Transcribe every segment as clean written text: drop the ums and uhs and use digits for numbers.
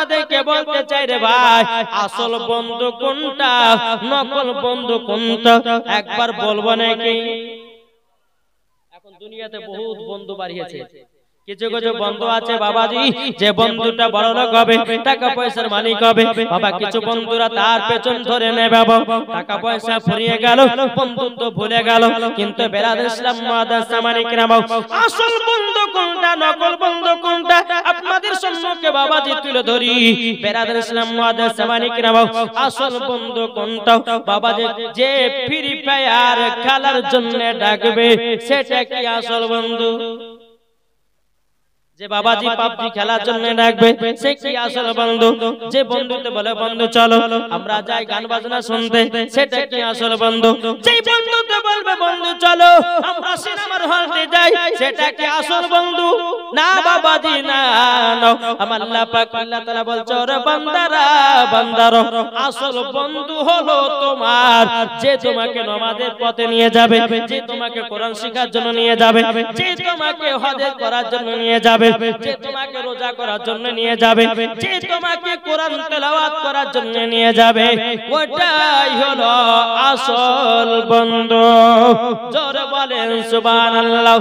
আপনাদেরকে বলতে চাই রে ভাই, আসল বন্ধু কোনটা, নকল বন্ধু কোনটা, একবার বলবো নাকি? এখন দুনিয়াতে বহুত বন্ধু বাড়িয়েছে। কিছু কিছু বন্ধু আছে বাবাজি, যে বন্ধুটা বড় লোক হবে, টাকা পয়সার মালিক হবে বাবা, কিছু বন্ধুরা তার পেছন ধরে নেবে বাবা, টাকা পয়সা ফুরিয়ে গেল, বন্ধুত্ব ভুলে গেল। কিন্তু বেরাদার ইসলাম মাদ্রাসা মানিকরা বাবা, আসল বন্ধু কোনটা, নকল বন্ধু কোনটা, আপনাদের সম্মুখে বাবাজি তুলে ধরি। বেরাদার ইসলাম মাদ্রাসা মানিকরা বাবা, আসল বন্ধু কোনটা বাবাজি, যে ফ্রি ফায়ার খেলার জন্য ডাকবে, সেটা কি আসল বন্ধু? যে বাবাজি পাবজি খেলার জন্য ডাকবে, সে কি আসল বন্ধু? যে বন্ধুতে বলে বন্ধু চলো আমরা যাই গান বাজনা শুনতে, সেটা কি আসল বন্ধু? যে বন্ধুতে বলবে বন্ধু চলো আমরা সিনেমার হলতে যাই, সেটা কি আসল বন্ধু? না বাবাজি না। আমার আল্লাহ পাক আল্লাহ তাআলা বলছে, ওরে বান্দারা বান্দারো, আসল বন্ধু হলো তোমার যে তোমাকে নামাজের পথে নিয়ে যাবে, যে তোমাকে কোরআন শিখার জন্য নিয়ে যাবে, যে তোমাকে হজ করার জন্য নিয়ে যাবে, যে তোমাকে রোজা করার জন্য নিয়ে যাবে, যে তোমাকে কোরআন তেলাওয়াত করার জন্য নিয়ে যাবে, ওটাই হলো আসল বন্ধু। জোরে বলেন সুবহানাল্লাহ।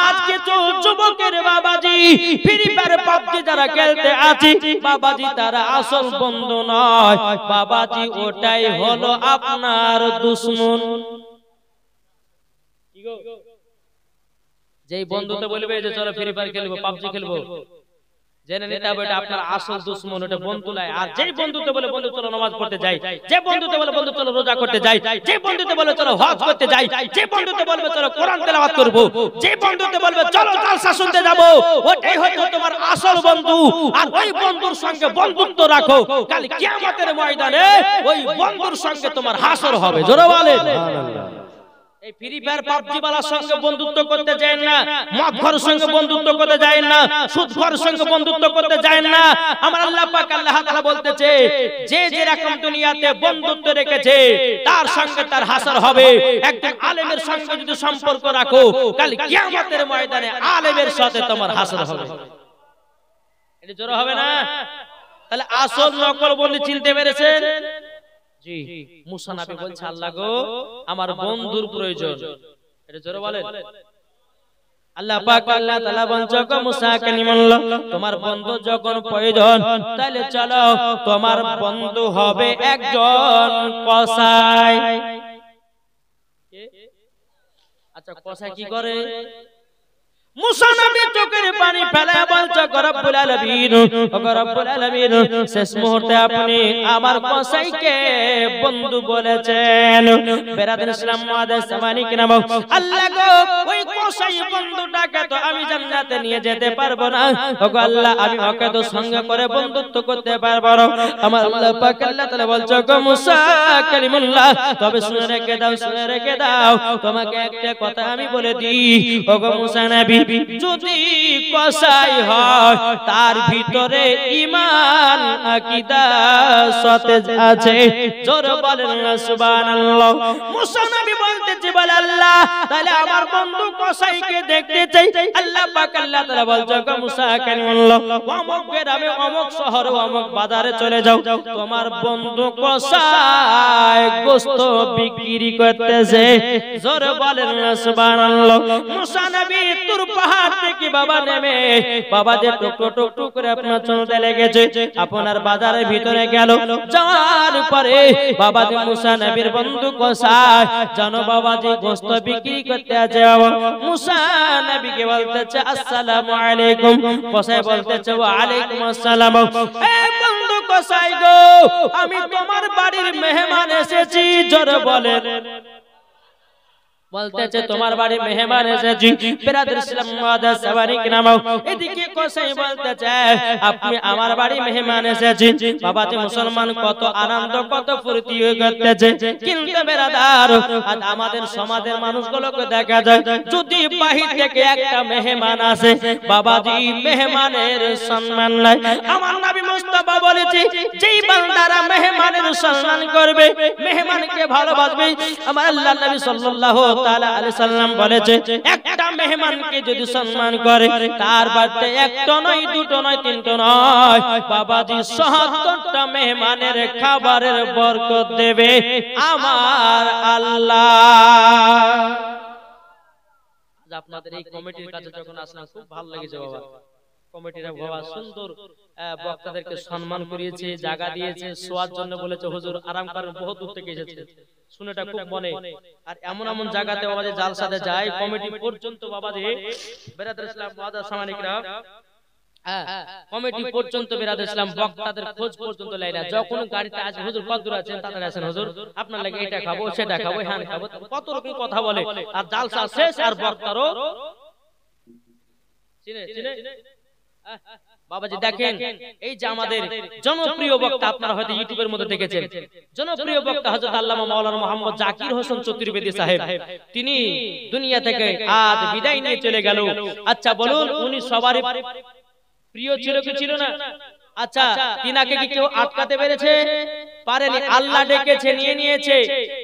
আজকে তো যুবকের বাবাজি ফ্রি ফায়ার পাবজি যারা খেলতে আছে বাবাজি, তারা আসল বন্ধু নয় বাবাজি, ওটাই হলো আপনার দুশমন। কি গো, যেই বন্ধুতে বলবে যে চলো ফ্রি ফায়ার খেলবো, পাবজি খেলবো, জেনে নিতে হবে এটা আপনার আসল দুশমন, ওটা বন্ধু নয়। আর যেই বন্ধুতে বলে বন্ধু চলো নামাজ পড়তে যাই, যে বন্ধুতে বলে বন্ধু চলো রোজা করতে যাই, যে বন্ধুতে বলে চলো হজ করতে যাই, যে বন্ধুতে বলবে চলো কোরআন তেলাওয়াত করব, যে বন্ধুতে বলবে চলো জালসা শুনতে যাব, ওটাই হচ্ছে তোমার আসল বন্ধু। আর ওই বন্ধুর সঙ্গে বন্ধুত্ব রাখো, কাল কিয়ামতের ময়দানে ওই বন্ধুর সঙ্গে তোমার হাসর হবে। জোরে বলেন সুবহানাল্লাহ। এই ফ্রি ফায়ার পাবজি ওয়ালার সঙ্গে বন্ধুত্ব করতে যায় না, মদ ঘরের সঙ্গে বন্ধুত্ব করতে যায় না, সুদ ঘরের সঙ্গে বন্ধুত্ব করতে যায় না। আমার আল্লাহ পাক আল্লাহ তাআলা বলতেছে, যে যে রকম দুনিয়াতে বন্ধুত্ব রেখেছে তার সঙ্গে তার হাসর হবে। একজন আলেমের সঙ্গে যদি সম্পর্ক রাখো, কাল কিয়ামতের ময়দানে আলেমের সাথে তোমার হাসর হবে। এটা জোরে হবে না? তাহলে আসল নকল বন্ধু চিনতে পেরেছেন? জি, মুসা নবী বলছে, আল্লাহ গো আমার বন্ধুর প্রয়োজন। এটা জোরে বলেন। আল্লাহ পাক আল্লাহ তাআলা বলছে, গো মুসা কালিমুল্লাহ, তোমার বন্ধু যখন প্রয়োজন, তাহলে চলো তোমার বন্ধু হবে একজন কসাই। আচ্ছা কসাই কি করে? মুসা নবী চোখের পানি ফেলে বলছে, রব্বুল আলামিন, ও রব্বুল আলামিন, শেষ মুহূর্তে আপনি আমার কসাইকে বন্ধু বলেছেন। বেরাদার ইসলাম মাদ্রাসা মানিকরা বাবা, আল্লাহ গো ওই কসাই বন্ধুটাকে তো আমি জান্নাতে নিয়ে যেতে পারবো না, ও গো আল্লাহ আমি ওকে তো সঙ্গে করে বন্ধুত্ব করতে পারবো না। আমার আল্লাহ পাক আল্লাহ তাআলা বলছে, গো মুসা কালিমুল্লাহ, তবে শুনে রেখে দাও, শুনে রেখে দাও, তোমাকে একটা কথা আমি বলে দিই, ও গো মুসা নবী, যদি কসাই হয় তার ভিতরে ঈমান আকীদা সতেজ আছে। জোরে বলেন না সুবহানাল্লাহ। মুসা নবী বলতেছে, বলে আল্লাহ তাহলে আমার বন্ধু কসাইকে দেখতে চাই। আল্লাহ পাক আল্লাহ তাআলা বলছে, গো মুসা কালিমুল্লাহ, অমুক গ্রামে অমুক শহরে অমুক বাজারে চলে যাও, তোমার বন্ধু কসাই গোশত বিক্রি করতেছে। জোরে বলেন না সুবহানাল্লাহ। মুসা নবী তোর পাহাড় থেকে বাবা নেমে বাবা যে টুকরো টুকরো করে আপনার চলতে লেগেছে, আপনার বাজারের ভিতরে গেল। যাওয়ার পরে বাবা যে মুসা নবীর বন্ধু কসাই জানো বাবা যে গোশত বিক্রি করতে আছে, মুসা নবীকে বলতেছে, আসসালামু আলাইকুম। কসাই বলতেছে, ওয়া আলাইকুম আসসালাম। এ বন্ধু কসাই গো, আমি তোমার বাড়ির মেহমান এসেছি। জোরে বলেন। বলতেছে তোমার বাড়ি মেহমান এসেছি। বেরাদার ইসলাম মাদ্রাসা মানিকরা বাবা, এদিকে কসাই বলতেছে আপনি আমার বাড়ি মেহমান এসেছি। বাবাজি মুসলমান কত আনন্দ কত ফুর্তি করতেছে, কিন্তু বেরাদার আজ আমাদের সমাজের মানুষগুলোকে দেখা যায় যদি বাহির থেকে একটা মেহমান আসে বাবাজি মেহমানের সম্মান নাই। আমার নবী মুস্তাফা বলেছি যেই বান্দারা মেহমানের সম্মান করবে, মেহমানকে ভালোবাসবে, আমার আল্লাহ নবী সাল্লাল্লাহু তাআলা আলাইহি সাল্লাম বলেছে একটা মেহমানকে যদি সম্মান করে তার বাড়িতে একটা নয়, দুটো নয়, তিনটা নয়, বাবাজি ৭০টা মেহমানের খাবারের বরকত দেবে আমার আল্লাহ। আপনাদের এই কমিটির কাছে যখন আসলাম খুব ভালো লেগেছে বাবা। কমিটিরা বাবা সুন্দর বক্তাদেরকে সম্মান করিয়েছে, জায়গা দিয়েছে, শোয়ার জন্য বলেছে, হুজুর আরাম করেন, বহুত দূর থেকে এসেছে, শুনেটা খুব মনে। আর এমন এমন জায়গাতে বাবা যে জালসাতে যায় কমিটি পর্যন্ত বাবা যে বেরাদার ইসলাম ওয়াদার সামানিকরা কমিটি পর্যন্ত বেরাদার ইসলাম বক্তাদের খোঁজ পর্যন্ত লাই না। যখন গাড়িতে আসবে হুজুর কত দূর আছেন, তাড়াতাড়ি আসেন হুজুর, আপনার লাগে এটা খাবো, সেটা খাবো, হ্যাঁ খাবো, কত রকম কথা বলে। আর জালসা শেষ আর বক্তারও চিনে চিনে বাবাজি দেখেন এই যে আমাদের জনপ্রিয় বক্তা, আপনারা হয়তো ইউটিউবের মধ্যে দেখেছেন, জনপ্রিয় বক্তা হযরত আল্লামা মাওলানা মোহাম্মদ জাকির হোসেন চতুর্বেদী সাহেব, তিনি দুনিয়া থেকে আজ বিদায় নিয়ে চলে গেল। আচ্ছা বলুন উনি সবারই প্রিয় ছিল কি ছিল না? আচ্ছা তিনাকে কি কেউ আটকাতে পেরেছে? পারেনি। আল্লাহ ডেকেছে, নিয়ে নিয়েছে।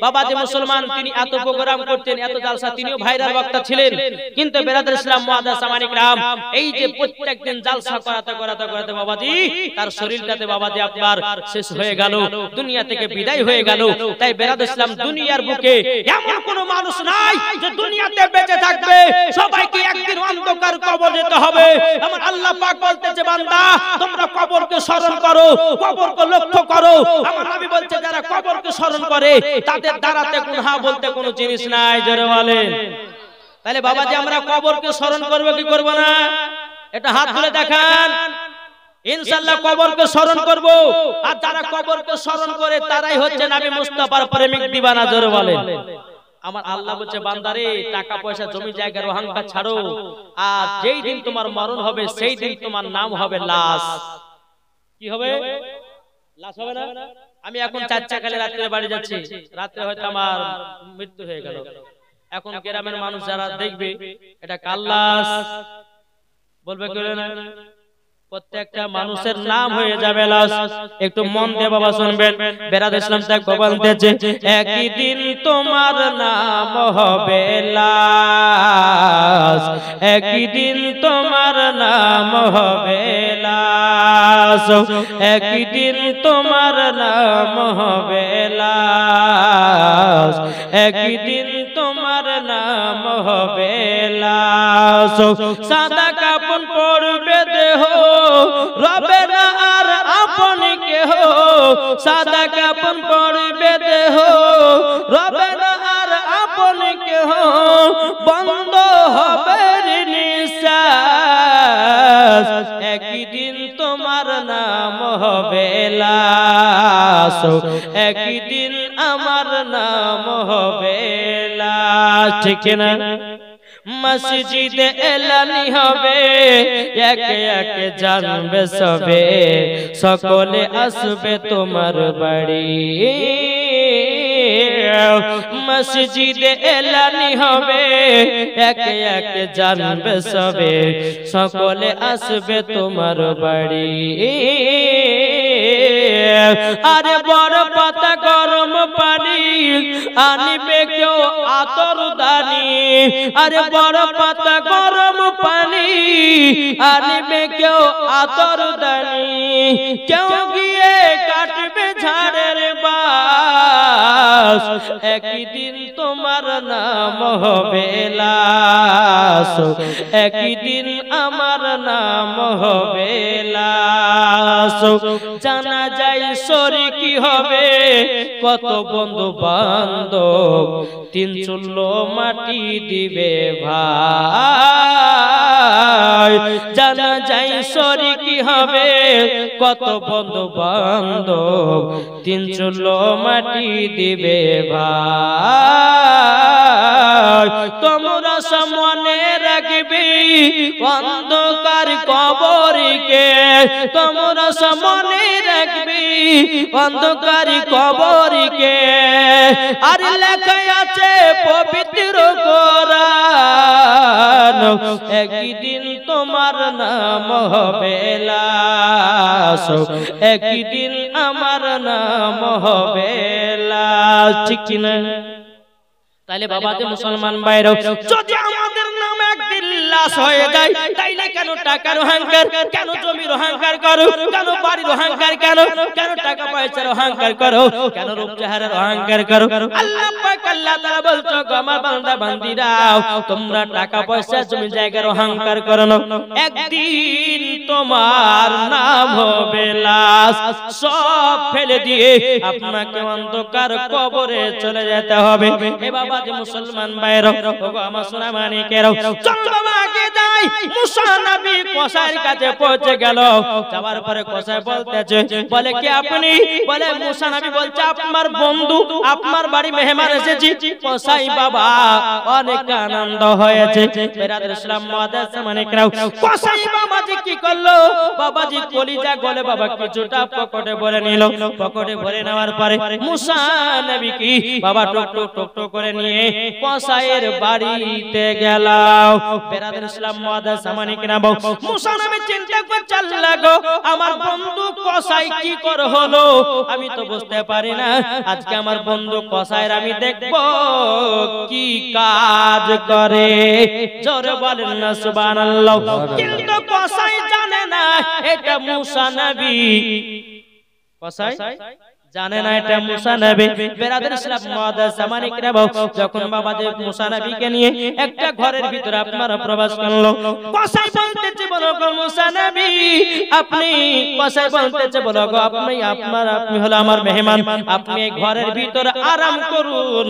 বাবা যে মুসলমান, তিনি এত প্রোগ্রাম করতেন, এত জালসা, তিনিও ভাইরাল বক্তা ছিলেন। কিন্তু বেরাদার ইসলাম মুআদ্দাস সামানিকরাম এই যে প্রত্যেকদিন জালসা করাতে করাতে করাতে বাবাজি তার শরীরটাতে বাবাজি আপনার শেষ হয়ে গেল, দুনিয়া থেকে বিদায় হয়ে গেল। তাই বেরাদার ইসলাম দুনিয়ার বুকে এমন কোন মানুষ নাই যে দুনিয়াতে বেঁচে থাকবে, সবাইকে একদিন অন্ধকার কবর যেতে হবে। আমার আল্লাহ পাক বলতেছে বান্দা তোমরা কবরকে স্মরণ করো, কবরকে লক্ষ্য করো। আমার নবী বলছে যারা কবরকে স্মরণ করে তাদের দ্বারাতে গুনাহ বলতে কোনো জিনিস নাই, জোরে বলেন। তাহলে বাবাজি আমরা কবরকে স্মরণ করব কি করব না? এটা হাত তুলে দেখান। ইনশাআল্লাহ কবরকে স্মরণ করব। আর যারা কবরকে স্মরণ করে তারাই হচ্ছে নবী মুস্তাফার প্রেমিক দিওয়ানা, জোরে বলেন। আমার আল্লাহ বলছে বান্দারে টাকা পয়সা জমি জায়গার অহংকার ছাড়ো, আর যেই দিন তোমার মরণ হবে সেই দিন তোমার নাম হবে লাশ। কি হবে? লাশ হবে না? আমি এখন 4 চাকালে রাত্রে বাড়ি যাচ্ছি, রাত্রে হয়তো আমার মৃত্যু হয়ে গেল। এখন গ্রামের মানুষ যারা দেখবে এটা কার লাশ বলবে কেউ না, প্রত্যেকটা মানুষের নাম হয়ে যাবে লাশ। একটু মন দিয়ে বাবা শুনবেন। বেরাদার ইসলাম তাক বলতেছে একদিন তোমার নাম হবে লাশ, একদিন তোমার নাম হবে লাশ, একদিন তোমার নাম হবে লাশ, একদিন তোমার নাম হবে লাশ। সাদা কাপড় পরবে দেহ, রবে না আর আপন কেহ, সাদা কাপড় পরবে দেহ, রবে না আর আপন কেহ, বন্ধ হবে নিঃশ্বাস, একদিন তোমার নাম হবে লাশ, একদিন আমার নাম হবে লাশ। ঠিক না? মসজিদে এলানি হবে, একে একে জানবে সবে, সকলে আসবে তোমার বাড়ি। মসজিদে এলানি হবে, একে একে জানবে সবে, সকলে আসবে তোমার বাড়ি। আরে বড় পাতা গরম পানি আনিবে কেউ আতর দানি, আরে বড় পাতা গরম পানি আনিবে কেউ আতর দানি, কেউ গিয়ে কাটবে ঝাড়ের বাস, একদিন তোমার নাম হবে লাশ, একদিন আমার নাম হবে লাশ। জানা যায় শরীকি হবে কত বন্ধু বান্ধব, 3 চুলো মাটি দিবে ভাই। জানা যায় শরীকি হবে কত বন্ধু বান্ধব, 3 চুলো মাটি দিবে ভাই। তোমরা সামনে রাখবে অন্ধকার কবরকে, তোমরা সামনে রাখবে অন্ধকার কবরকে। আর লেখা আছে পবিত্র কোরআন, একদিন তোমার নাম হবে লাশ, একদিন আমার নাম হবে লাশ। ঠিক কি না? তাইলে বাবা যে মুসলমান ভাইরা, যদি আমাদের নাম একদিন লাশ হয়ে যায়, তাইলে কেন টাকার অহংকার, কেন জমির অহংকার করো, কেন বাড়ির অহংকার, কেন টাকা পয়সার অহংকার করো, কেন রূপ চেহারার অহংকার করো? আল্লাহ পাক আল্লাহ তাআলা বলছো, আমার বান্দা বান্দীরা, তোমরা টাকা পয়সা জমি জায়গার অহংকার করো না, একদিন তোমার নাম হবে লাশ। সব ফেলে দিয়ে আপনাকে অন্ধকার কবরে চলে যেতে হবে। এ বাবা যে মুসলমান ভাইরা, ওগো আমার সোনা মানিকেরা, চল বাবা আগে যাই। মুসা নবী কসাইয়ের কাছে পৌঁছে গেল। যাওয়ার পরে কসাই বলতেছে, বলে কি আপনি? বলে মুসা নবী বলছে, আপনার বন্ধু, আপনার বাড়ি মেহমান এসেছি। কসাই বাবা অনেক আনন্দ হয়েছে। বেরাদর ইসলাম মুআদ্দাস মানিকেরা, কসাই বাবাজি কি করলো? বাবাজি কলিজা গলে বাবা কিছুটা পকেটে ভরে নিল। পকেটে ভরে নেওয়ার পরে মুসা নবী কি বাবা টক টক টক টক করে নিয়ে কসাইয়ের বাড়িতে গেল। বেরাদর ইসলাম মুআদ্দাস মানিকেরা, মুসা নবী চিন্তা করতে লাগলো, আমার বন্ধু কসাই কি করে হলো? আমি তো বুঝতে পারি না। আজকে আমার বন্ধু কসাইয়ের আমি দেখব কি কাজ করে। জোরে বলেন না সুবহানাল্লাহ। কিন্তু কসাই জানে না এটা মুসা নবী। কসাই জানে না এটা মুসা নবী। বেরাদর ইসলাম মুআদ্দাস মানিকেরা, যখন বাবা যে মুসা নবীকে নিয়ে একটা ঘরের ভিতরে আপনারা প্রবেশ করলো, কসাই বলতেছে, বলো গো মুসা নবী আপনি, কসাই বলতেছে, বলো গো আপনি, আপনি হলো আমার মেহমান, আপনি এই ঘরের ভিতরে আরাম করুন,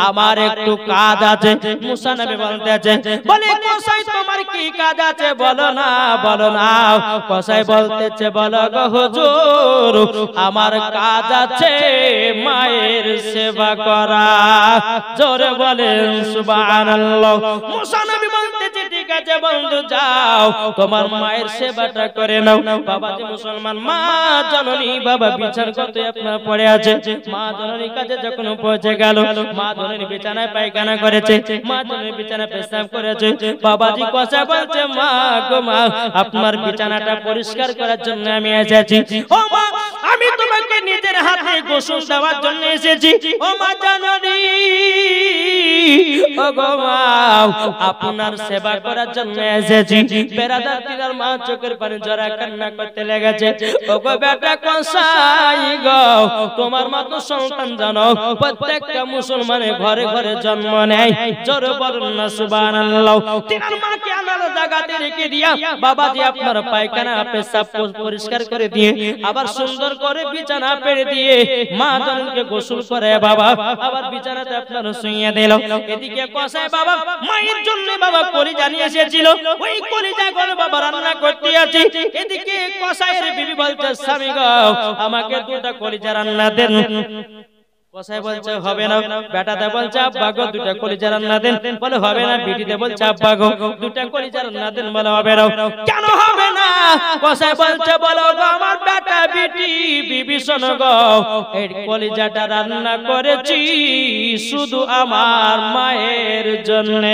আমার একটু কাজ আছে। মুসা নবী বলতেছে, বলে কসাই তোমার কি কাজ আছে? বলো না, বলো না। কসাই বলতেছে, বলো গো হুজুর আমার কাজ আছে মায়ের সেবা করা। জোরে বলেন সুবহানাল্লাহ। মুসা নবী বলতেছে, ঠিক আছে বন্ধু যাও, তোমার মায়ের সেবাটা করে নাও। বাবা যে মুসলমান, মা জননী বাবা বিছানার কত আপনার পড়ে আছে। মা জননীর কাছে যখন পৌঁছে গেল, মা জননী বিছানায় পায়খানা করেছে, মা জননী বিছানায় পেশাব করেছে। বাবাজি কসা বলছে, মা গো মা আপনার বিছানাটা পরিষ্কার করার জন্য আমি এসেছি। ও মা, আমি তোমাকে নিজের হাতে গোসল দেওয়ার জন্য এসেছি। ও মা জননী, ও গো মা আপনার সেবা করার জন্য এসেছি। বেরাদার দিদার মা চোখের পানি জড়া কান্না করতে লেগেছে। ও গো বেটা কসাই গো, তোমার মতো সন্তান জানো প্রত্যেকটা মুসলমানের ঘরে ঘরে জন্ম নেয়। জোরে বলুন না সুবহানাল্লাহ। তিনার মাকে আলাদা জায়গাতে রেখে দিয়া বাবাজি আপনার পায়খানা পেশাব পরিষ্কার করে দিয়ে আবার সুন্দর করে বিছানা পেরে দিয়ে মা জননীকে গোসল করে বাবা আবার বিছানাতে আপনার শুইয়ে দিল। এদিকে কসাই বাবা মায়ের জন্য বাবা কলিজা নিয়ে এসেছিল, ওই কলিজা করে বাবা রান্না করতে আছে। এদিকে কসাইয়ের বিবি বলছে, স্বামী গো আমাকে দুটা কলিজা রান্না দেন। কসাই বলছে হবে না। বেটাতে বলছে, আব্বা গো দুটা কলিজা রান্না দেন। বলে হবে না। বিটিতে বলছে, আব্বা গো দুটা কলিজা রান্না দেন। বলে হবে না। কেন হবে না? কসাই বলছে, বলো গো আমার বেটা বিটি বিবি শোনো গো, এই কলিজাটা রান্না করেছি শুধু আমার মায়ের জন্য।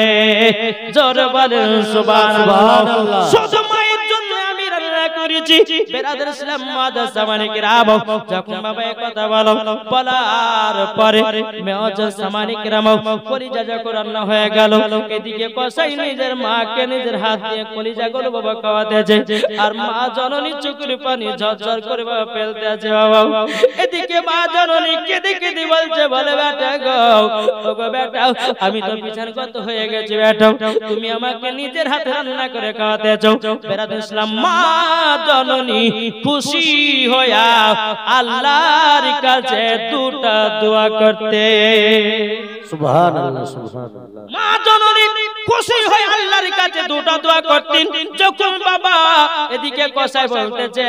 জোরে বলেন সুবহানাল্লাহ। শুধু মায়ের জন্য আমি রান্না করেছি। বেরাদর ইসলাম মুআদ্দাস মানিকেরা, যখন বাবা এই কথা বলো, বলার পরে মুআদ্দাস মানিকেরা কলিজা যখন রান্না হয়ে গেল, এদিকে কসাই নিজের মাকে নিজের হাত দিয়ে কলিজা গুলো বাবা খাওয়াতেছে, আর মা জননী চোখের পানি ঝরঝর করে বাবা ফেলতে আছে বাবা। এদিকে মা জননী কেঁদে কেঁদে বলছে, বলে বেটা গো, ও গো বেটা আমি তো বিছানাগত হয়ে গেছি বেটা, তুমি আমাকে নিজের হাতে রান্না করে খাওয়াতেছো। বেরাদর ইসলাম মা জননী খুশি হইয়া আল্লাহর কাছে দুটা দোয়া করতে। সুবহানাল্লাহ সুবহানাল্লাহ। মা জননী খুশি হয়ে আল্লাহর কাছে দুটা দোয়া করতেন। যখন বাবা এদিকে কসাই বলতেছে,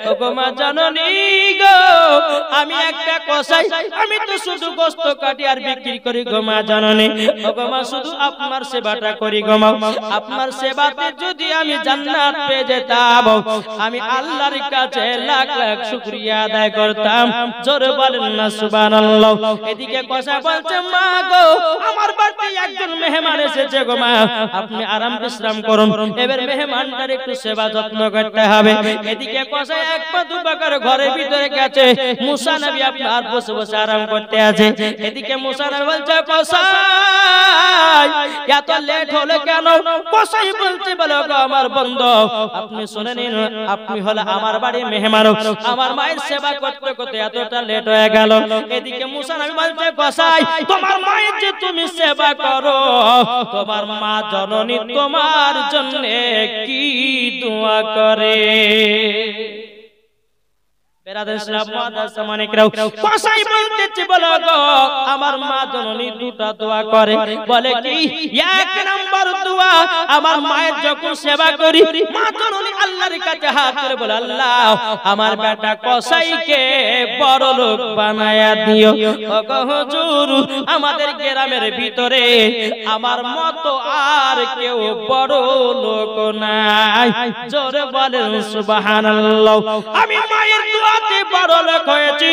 ও গো মা জননী গো আমি একটা কসাই, আমি তো শুধু গোশত কাটি আর বিক্রি করি গো মা জননী। ও গো মা শুধু আপনার সেবাটা করি গো মা, আপনার সেবাতে যদি আমি জান্নাত পেয়ে যেতাম আমি আল্লাহর কাছে লাখ লাখ শুকরিয়া আদায় করতাম। জোরে বলেন না সুবহানাল্লাহ। এদিকে কসাই বলছে, মা গো আমার বাড়িতে একজন মেহমান এসেছে গো মা আপনি আরাম বিশ্রাম করুন এবার মেহমানটার একটু সেবা যত্ন করতে হবে এদিকে কসাই এক পা দু পা করে ঘরের ভিতরে গেছে মুসা নবী আপনার বসে বসে আরাম করতে আছে এদিকে মুসা নবী বলছে কসাই এত লেট হলো কেন কসাই বলছে বলো গো আমার বন্ধু আপনি শুনে নিন আপনি হলো আমার বাড়ির মেহমান আমার মায়ের সেবা করতে করতে এতটা লেট হয়ে গেল এদিকে মুসা নবী বলছে কসাই তোমার মায়ের যে তুমি সেবা করো তোমার মা জননী তোমার জন্য কি দোয়া করে কসাই বলতেছে বলো গো আমার মা জননী দুটা দোয়া করে বলে কি এক নাম্বার দোয়া আমার মায়ের যখন সেবা করি মা জননী আল্লাহর কাছে হাত করে বলে আল্লাহ আমার বেটা কসাইকে বড় লোক বানায়া দিও ওগো হুজুর আমাদের গ্রামের ভিতরে আমার মতো আর কেউ বড় লোক নাই জোরে বলেন সুবহানাল্লাহ আমি মায়ের দোয়া বড় লোক হয়েছি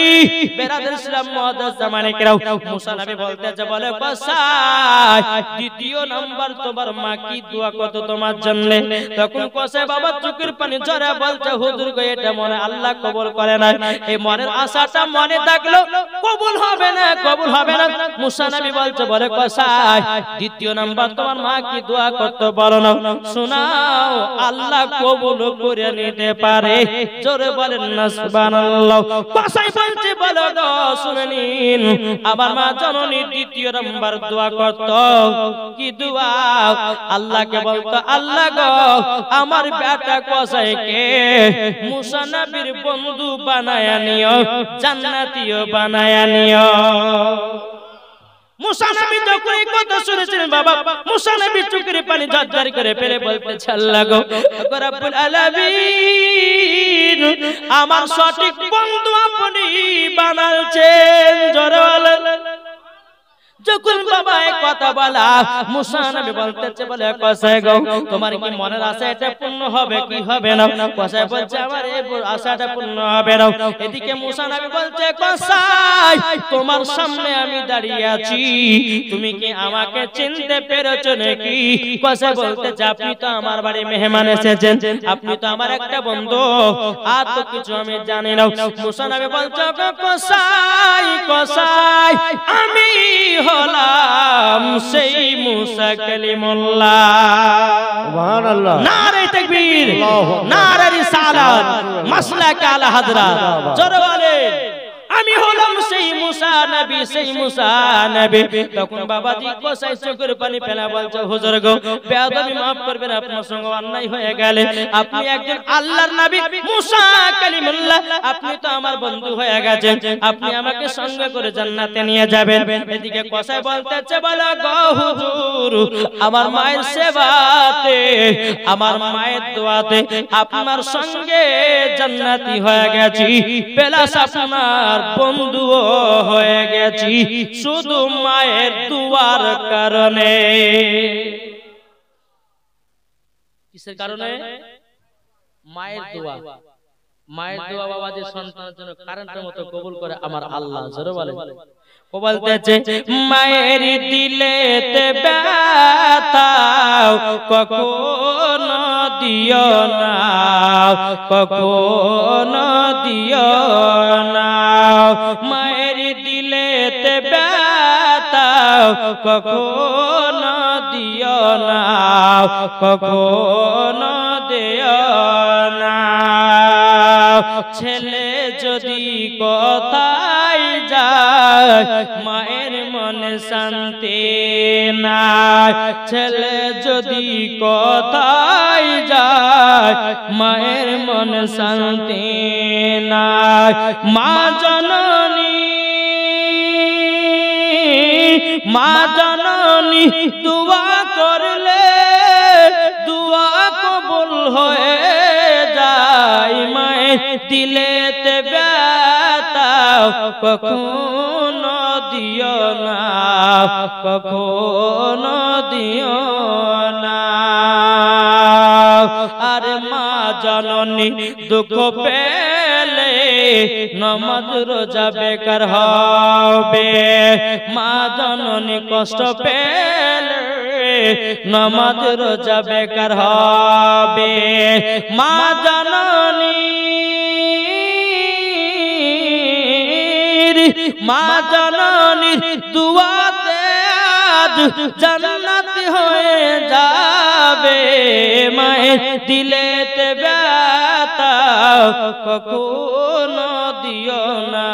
বেরাদার ইসলাম মুআদ্দাস জামানিকরাও মুসা নবী বলতেছে বলে কসাই দ্বিতীয় নাম্বার তোমার মা কি দোয়া করত তোমার জন্য তখন কসাই বাবা চোখের পানি ঝরে বলছে হুজুর গো এটা মনে আল্লাহ কবুল করে না এই মনের আশাটা মনে থাকলো কবুল হবে না মুসা নবী বলছে বলে কসাই দ্বিতীয় নাম্বার তোমার মা কি দোয়া করত বলো না শোনাও আল্লাহ কবুল করে নিতে পারে জোরে বলেন না সুবহানাল্লাহ কসাই বলছে বলো গো শুনে নিন আমার মা জননী দ্বিতীয় নাম্বার দোয়া করত কি দোয়া আল্লাহকে বলতো আল্লাহ গো আমার বেটা কসাইকে মুসা নবীর বন্ধু বানায়া নিও জান্নাতীয় বানায়া নিও মুসা নবী যখন এই কথা শুনেছিলেন বাবা মুসা নবী চোখের পানি ঝরঝর করে ফেলে বলতেছে আল্লাহ গো রব্বুল আলামিন আমার সঠিক বন্ধু আপনি বানালছেন জোরে বলেন যখন বাবা এই কথা বলা মুসা নবী বলতেছে বলে কসাই গো তোমার কি মনের আশা এটা পূর্ণ হবে কি হবে না কসাই বলছে আমার এই আশাটা পূর্ণ হবে না এদিকে মুসা নবী বলছে কসাই তোমার সামনে আমি দাঁড়িয়ে আছি তুমি কি আমাকে চিনতে পেরেছো নাকি কসাই বলতেছে আপনি তো আমার বাড়ি মেহমান এসেছেন আপনি তো আমার একটা বন্ধু আর তো কিছু আমি জানি না মুসা নবী বলছে কসাই আমি হলাম সেই মুসা কালিমুল্লাহ সুবহানাল্লাহ নারে তাকবীর নারে রিসালাত মাসলাক আলা হযরত জোরে বলেন আমি হলাম সেই মুসা নবী তখন বাবাজি কসাই চোখের পানি ফেলা বলছে হুজুর গো বেয়াদবি maaf করবেন আপনার সঙ্গে অন্যায় হয়ে গেলে আপনি একজন আল্লাহর নবী মুসা কালিমুল্লাহ আপনি তো আমার বন্ধু হয়ে গেছেন আপনি আমাকে সঙ্গে করে জান্নাতে নিয়ে যাবেন এদিকে কসাই বলতেছে বলো গো হুজুর আমার মায়ের সেবাতে আমার মায়ের দোয়াতে আপনার সঙ্গে জান্নাতি হয়ে গেছি প্লাস আপনার বন্ধু হয়ে গেছি শুধু মায়ের দুয়ার কারণে কিসের কারণে মায়ের দোয়া বাবা যে সন্তানের জন্য কারেন্টের মতো কবুল করে আমার আল্লাহ জোরে বলেন ও বলতেছে মায়ের দিলেতে ব্যথা কখনো দিও না কখনো দিও না মায়ের দিলেতে ব্যথা কখনো দিও না কখনো দিও না ছেলে যদি কোথায় যায় মায়ের মনে শান্তি নাই ছেলে যদি কোথায় যায় মায়ের মনে শান্তি নাই মা জননী দুয়া করলে দুয়া কবুল হয়ে যায় মায়ের দিলেতে ব্যথা কখনো দিও না কখনো দিও না আর মা জননী দুঃখ পেলে নামাজ রোজা বেকার হবে মা জননী কষ্ট পেলে নামাজ রোজা বেকার হবে। মা জননী মা জননীর দুয়াতে আজ জান্নাতি হয়ে যাবে। মায়ের দিলেতে ব্যথা কখনো দিও না,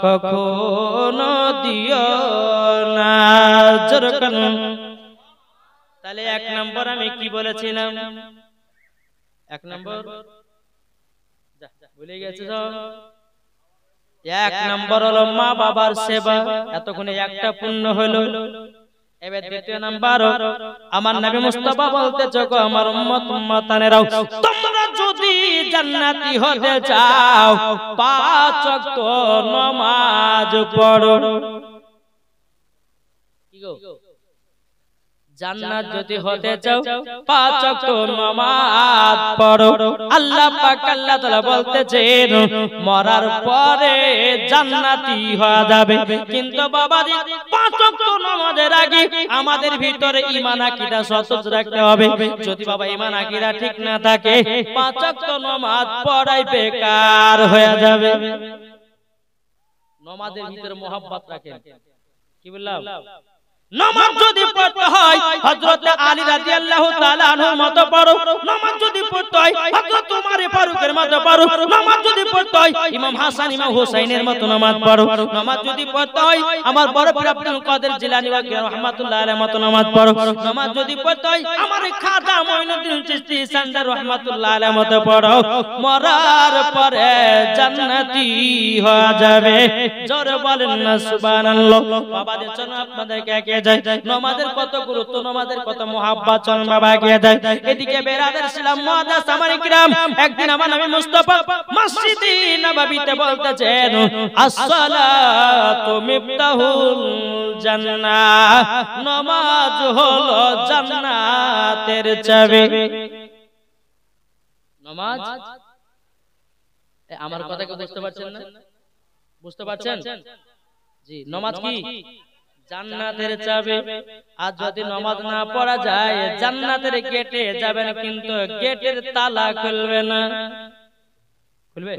কখনো দিও না। তাহলে এক নম্বর আমি কি বলেছিলাম? এক নম্বর ভুলে গেছে সব। এক নম্বর হলো মা বাবার সেবা, এতক্ষণে একটা পূর্ণ হলো। এবার দ্বিতীয় নাম্বার আমার নবী মুস্তাফা বলতেছে গো আমার উম্মত উম্মতানেরাও, তোমরা যদি জান্নাতি হতে চাও 5 ওয়াক্ত নামাজ পড়ো। কি গো জান্নাত যদি হতে চাও 5 ওয়াক্ত নামাজ পড়ো। আল্লাহ পাক আল্লাহ তাআলা বলতেছেন মরার পরে জান্নাতি হয়ে যাবে। কিন্তু বাবাজি 5 ওয়াক্ত নামাজের আগে আমাদের ভিতরে ঈমান আকীদা সচল রাখতে হবে। যদি বাবা ঈমান আকীদা ঠিক না থাকে 5 ওয়াক্ত নামাজ পড়াই বেকার হয়ে যাবে। নামাজের ভিতরে মোহাব্বত রাখেন। কি বললাম? নামাজ যদি পড়তে হয় হযরত আলী রাদিয়াল্লাহু তাআলা আনহুর মতো পড়ো। নামাজ যদি পড়তে হয় হযরত ওমর ফারুকের মতো পড়ো। নামাজ যদি পড়তে হয় ইমাম হাসান ইমাম হুসাইনের মতো নামাজ পড়ো। নামাজ যদি পড়তে হয় আমার বড় পীর আব্দুল কাদের জিলানী রাহমাতুল্লাহ আলাইহির মতো নামাজ পড়ো। নামাজ যদি পড়তে হয় আমার খাজা মঈনুদ্দিন চিশতি সান্দার রাহমাতুল্লাহ আলাইহির মতো পড়ো। মরার পরে জান্নাতি হয়ে যাবে। জোরে বলেন না সুবহানাল্লাহ। বাবাদের জন্য আপনাদেরকে একে নামাজের কত গুরুত্ব, নামাজের কত মুহাব্বত চলুন বাবা এগিয়ে যায়। এদিকে বেরাদার ইসলাম মুআদ্দাস সামারি কিরাম একদিন আমার নবী মুস্তাফা মসজিদে নববীতে বলতেছেন আসসালাতু মিফতাহুল জান্নাহ, নামাজ হলো জান্নাতের চাবি। নামাজ আমার কথা কি বুঝতে পারছেন না? বুঝতে পারছেন? জি, নামাজ কি জান্নাতের চাবি। আর যদি নামাজ না পড়া যায় জান্নাতের গেটে যাবেন কিন্তু গেটের তালা খুলবে না। খুলবে?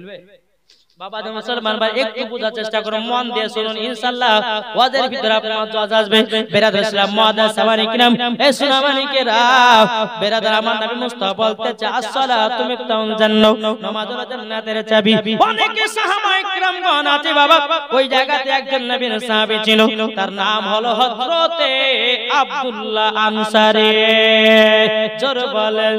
বাবা মুসলমান ভাই একটু বোঝার চেষ্টা করুন, মন দিয়ে শুনুন, ইনশাআল্লাহ ওয়াজের ভিতরে আপনার ওয়াজ আসবে। বেরাদার ইসলাম মুআদ্দাস সামারি কিরাম এ সুনামানিকেরা বেরাদার আমার নবী মুস্তাফা বলতেছে আসসালাতু মিফতাহুল জান্নাহ, নামাজ হলো জান্নাতের চাবি। অনেকে সাহাবায়ে কিরামগণ আছে বাবা, ওই জায়গাতে একজন নবীর সাহাবী ছিল, তার নাম হলো হযরতে আব্দুল্লাহ আনসারী। জোরে বলেন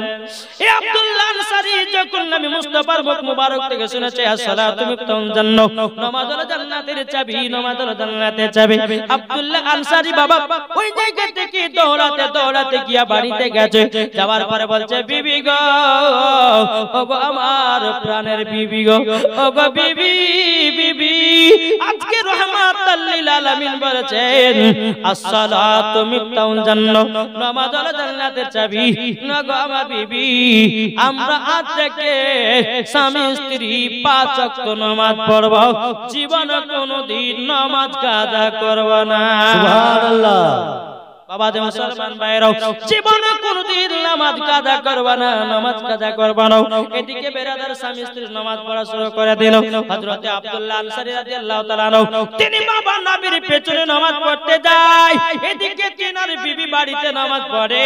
এ আব্দুল্লাহ আনসারী যখন নবী মুস্তাফার মুখ মুবারক থেকে শুনেছে আসসালাতু মিফতাহুল জান্নাহ, নামাজ হলো জান্নাতের চাবি, নামাজ হলো জান্নাতের চাবি, আব্দুল্লাহ আনসারী বাবা ওই জায়গা থেকে দৌড়াতে দৌড়াতে গিয়া বাড়িতে গেছে। যাওয়ার পরে বলছে বিবি গো, ওগো আমার প্রাণের বিবি গো, ওগো বিবি বিবি আজকে রাহমাতাল লিল আলামিন বলেছেন আসসালাতু মিফতাহুল জান্নাহ, নামাজ হলো জান্নাতের চাবি। না গো আমার বিবি, আমরা আজ থেকে স্বামী স্ত্রী 5 ওয়াক্ত নামাজ পড়ব, জীবনে কোনদিন নামাজ কাজা করব না। সুবহানাল্লাহ। বাবা যে মুসলমান ভাইরাও জীবনে কোনদিন নামাজ কাজা করব না, নামাজ কাজা করব না। এদিকে বেরাদার স্বামী স্ত্রী নামাজ পড়া শুরু করে দিল। হযরতে আব্দুল্লাহ আনসারী রাদিয়াল্লাহু তাআলা আনহু তিনি বাবা নবীর পেছনে নামাজ পড়তে যায়, এদিকে তিনার বিবি বাড়িতে নামাজ পড়ে।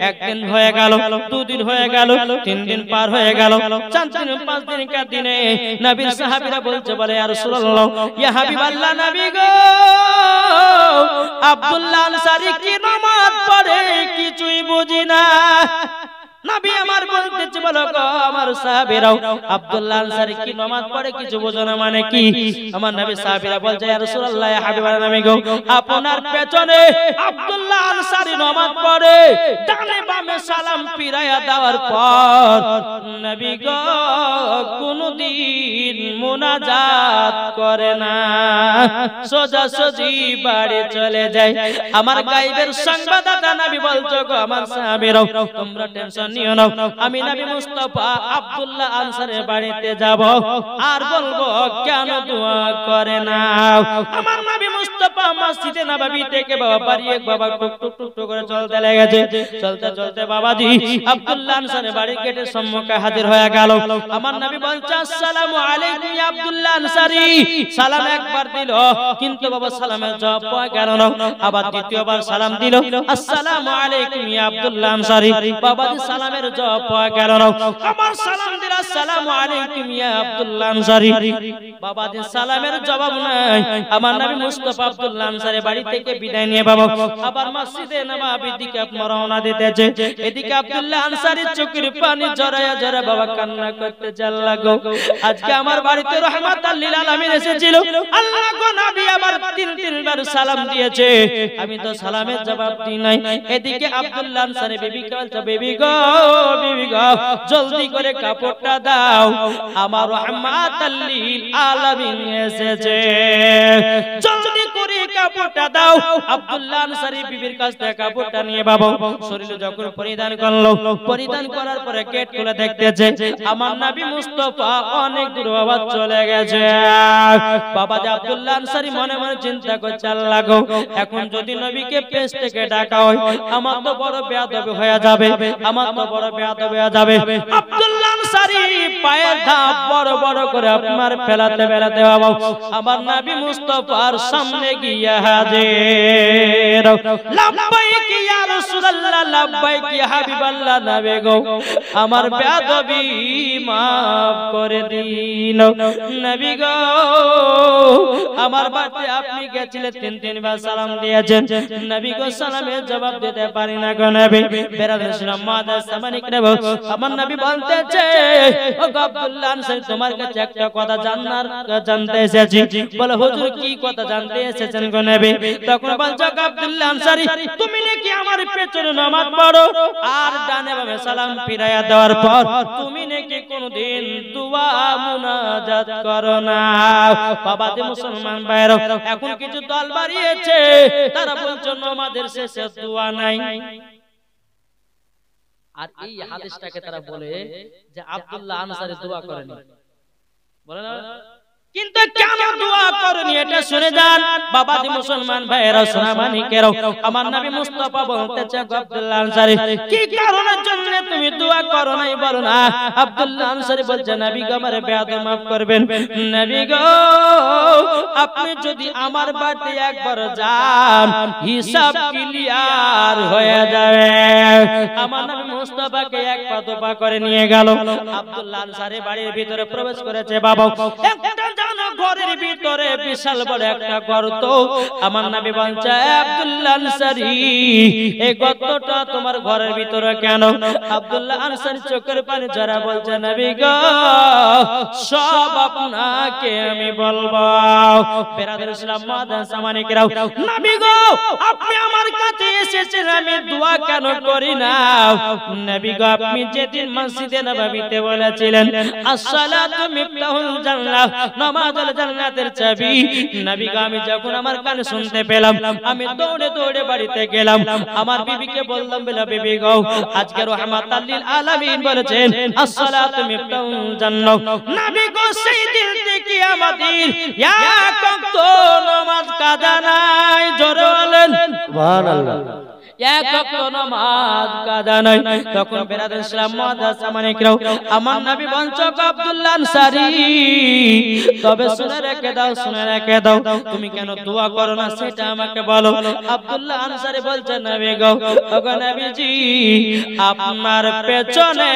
একদিন হয়ে গেল, দুদিন হয়ে গেল, 3 দিন পার হয়ে গেল, 4 দিন 5 দিনকার দিনে নবীর সাহাবীরা বলছে বলে ইয়া রাসূলুল্লাহ, ইয়া হাবিবাল্লাহ নবী গো, আব্দুল্লাহ আনসারী কি নামাজ পড়ে কিছুই বুঝি না। নবী আমার বলতেছে বলো গো আমার সাহাবীরাও আব্দুল্লাহ আনসারী কি নামাজ পড়ে কিছু বোঝো না মানে কি? আমার নবী সাহাবীরা বলছে ইয়া রাসূলুল্লাহ, ইয়া হাবিবাল্লাহ নবী গো, আপনার পেছনে আব্দুল্লাহ আনসারী নামাজ পড়ে, ডানে বামে সালাম ফিরায়া দেওয়ার পর নবী গো কোনদিন মুনাজাত করে না, সোজা সোজি বাড়ি চলে যায়। আমার গায়বের সংবাদদাতা নবী বলছো গো আমার সাহাবীরাও তোমরা টেনশন নিও না, আমি নবী মুস্তাফা আব্দুল্লাহ আনসারীর বাড়িতে যাব আর বলবো কেন দোয়া করে না। আমার নবী মুস্তাফা মসজিদে নববী থেকে বাবা বাড়িয়ে বাবা টুক টুক টুক টুক করে চলতে লেগেছে। চলতে চলতে বাবাজি আব্দুল্লাহ আনসারী বাড়ির গেটের সম্মুখে হাজির হয়ে গেল। আমার নবী বলছে আসসালামু আলাইকুম ইয়া আব্দুল্লাহ আনসারী। সালাম একবার দিল, কিন্তু বাবা সালামের জবাব পাওয়া গেল না। আবার দ্বিতীয়বার সালাম দিল, আসসালামু আলাইকুম ইয়া আব্দুল্লাহ আনসারী। বাবাজি সালামের জবাব পাওয়া গেল না। আবার সালাম দিল, আসসালামু আলাইকুম ইয়া আব্দুল্লাহ আনসারী। বাবাজি সালামের জবাব নাই। আমার নবী মুস্তাফা আব্দুল্লাহ আনসারী বাড়ি থেকে বিদায় নিয়ে বাবা আবার মসজিদে নববীর দিকে রওনা দিতেছে। এদিকে আব্দুল্লাহ আনসারী চোখের পানি জড়ায়া জড়ায়া বাবা কান্না করতে চাল লাগো। আজকে আমার বাড়িতে রাহমাতাল লিল আলামিন এসেছিল, আল্লাহ গো নবী আমার তিনবার সালাম দিয়েছে, আমি তো সালামের জবাব দিই নাই। এদিকে আব্দুল্লাহ আনসারী বিবিকে বলছে বিবি গো জলদি করে কাপড়টা দাও, আমার রাহমাতাল লিল আলামিন এসেছে, জলদি করে কাপড়টা দাও। আব্দুল্লাহ আনসারী বিবির কাছ থেকে কাপড়টা নিয়ে বাবা শরীরে যখন পরিধান করলো, পরিধান করার পরে গেট খুলে দেখতেছে আমার নবী মুস্তাফা অনেক দূর বাবা চলে গেছে। বাবা আব্দুল্লাহ আনসারী মনে মনে চিন্তা করছে আল্লাহ গো, এখন যদি নবীকে পেশ থেকে ডাকা হয় আমার তো বড় বেয়াদবি হয়ে যাবে, আমার তো বড় বেয়াদবি হয়ে যাবে। আব্দুল্লাহ আনসারী পায়ের ধাপ বড় বড় করে আপনার ফেলাতে ফেলাতে বাবা আমার নবী মুস্তাফার সামনে গিয়ে হাজির। লাব্বাইক ইয়া রাসূলুল্লাহ, লাব্বাইক ইয়া হাবিবাল্লাহ, নবী গো আমার বেয়াদবি maaf করে দিন। নবী গো আমার বাড়িতে আপনি গেছিলেন তিনবার সালাম দিয়েছেন, নবী গো সালামের জবাব দিতে পারি না গো নবী। বেরাদর ইসলাম মাদার সামানিক নবী আমার নবী বলতেছে ও আব্দুল্লাহ আনসারী তোমার কাছে একটা কথা জানতে এসেছি। বলে হুজুর কি কথা জানতে এসেছেন গো নবী? তখন বলছে আব্দুল্লাহ আনসারী তুমি নাকি আমার পেছনে নামাজ পড়ো আর ডানে বামে সালাম ফিরাইয়া দেওয়ার পর তুমি নাকি কোনদিন দোয়া মুনাজাত করো না। বাবাজি মুসলমান ভাইরা এখন কিছু দল বাড়িয়েছে, তারা বলছে নামাজের শেষে দোয়া নাই। আর এই হাদিসটাকে তারা বলে যে আব্দুল্লাহ আনসারী দোয়া করেনি, বলে না? কিন্তু কেন দোয়া করেনি এটা শুনে যান বাবাজি মুসলমান ভাইরা সোনা মানিকেরাও। আমার নবী মুস্তাফা বলতেছে আব্দুল্লাহ আনসারী কি কারণের জন্য তুমি দোয়া করো নাই বলো না। আব্দুল্লাহ আনসারী বলছে নবী গো আমারে বেয়াদবি maaf করবেন, নবী গো আপনি যদি আমার বাড়িতে একবার যান হিসাব ক্লিয়ার হয়ে যাবে। আমার নবী মুস্তাফাকে এক পা দোপা করে নিয়ে গেল। আব্দুল্লাহ আনসারী বাড়ির ভিতরে প্রবেশ করেছে। বাবা একটা জানো ঘরের ভিতরে বিশাল বড় একটা গর্ত। আমার নবী বলছে আব্দুল্লাহ আনসারী এই গর্তটা তোমার ঘরের ভিতরে কেন? আব্দুল্লাহ আনসারী চোখের পানি ঝরা বলছে নবী গো সব আপনাকে আমি বলবো। বেরাদর ইসলাম মাদার সামানিকেরাও নবী গো আপনি আমার কাছে এসেছেন আমি দোয়া কেন করি না? নবী গো আপনি যেদিন মসজিদে নববীতে বলেছিলেন আসসালাতু মিফতাহুল জান্নাহ, নামাজ হলো জান্নাতের চাবি। নবী গো আমি যখন আমার কানে শুনতে পেলাম আমি দৌড়ে দৌড়ে বাড়িতে গেলাম, আমার বিবিকে বললাম বলে বিবি গো আজকে রাহমাতাল লিল আলামিন বলেছেন আসসালাতু মিফতাহুল জান্নাহ। নবী গো সেই দিন থেকে আমাদের এক ওয়াক্ত নামাজ কাজা নাই, জোরে বলেন সুবহানাল্লাহ। এক ওয়াক্ত নামাজ কাজা নাই। তখন বেরাদর ইসলাম মাদার সামানিকেরাও আমার নবী বলছে আব্দুল্লাহ আনসারী তবে শুনে রেখে দাও, শুনে রেখে দাও তুমি কেন দোয়া করো না সেটা আমাকে বলো। আব্দুল্লাহ আনসারী বলছে নবী গো ওগো নবীজি আপনার পেছনে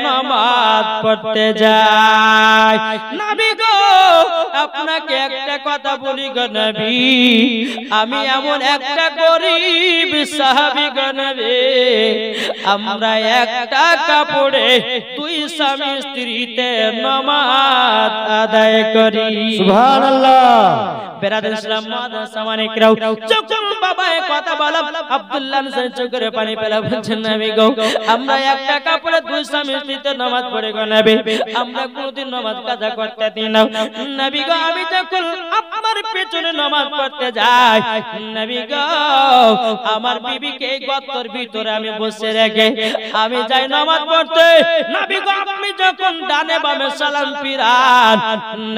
নামাজ পড়তে যাই। নবী গো আপনাকে একটা কথা বলি গো নবী, আমি এমন একটা গরিব সাহাবী গো নবী, আমরা একটা কাপড়ে দুই স্বামী স্ত্রীতে নামাজ আদায় করি। সুবহানাল্লাহ। বেরাদর ইসলাম মাদার সামানিকেরাও যখন বাবায় কথা বলা আব্দুল্লাহ আনসারী চোখের পানি ফেলা বলছেন নবী গো আমরা একটা কাপড়ে দুই স্বামী স্ত্রীতে নামাজ পড়ে গো নবী আমরা কোনদিন নামাজ কাজা করতে দিই না নবী গো আমি যখন আপনার পেছনে নামাজ পড়তে যাই নবী গো আমার বিবিকে গর্তের ভিতরে আমি বসে রেখে আমি যাই নামাজ পড়তে নবী গো আপনি যখন ডানে বামে সালাম ফিরান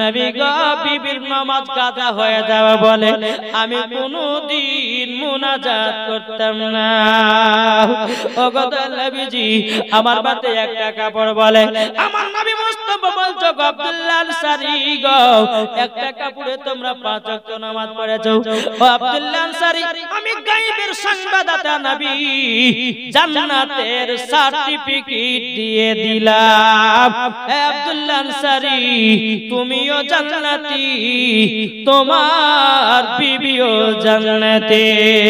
নবী গো বিবির নামাজ কাজা হয়ে যাবে বলে আমি কোনদিন মুনাজাত করতাম না ওগো নবীজি আমার বাতে একটা কাপড় বলে আমার নবী মুস্তাফা বলছো আব্দুল্লাহ আনসারী গো একটা কাপড়ে তোমরা পাঁচ ওয়াক্ত নামাজ পড়েছো ও আব্দুল্লাহ আনসারী আমি গায়বের সংবাদদাতা নবী জান্নাতের সার্টিফিকেট দিয়ে দিলাম হে আব্দুল্লাহ আনসারী তুমিও জান্নাতি তোমার বিবিও জান্নাতি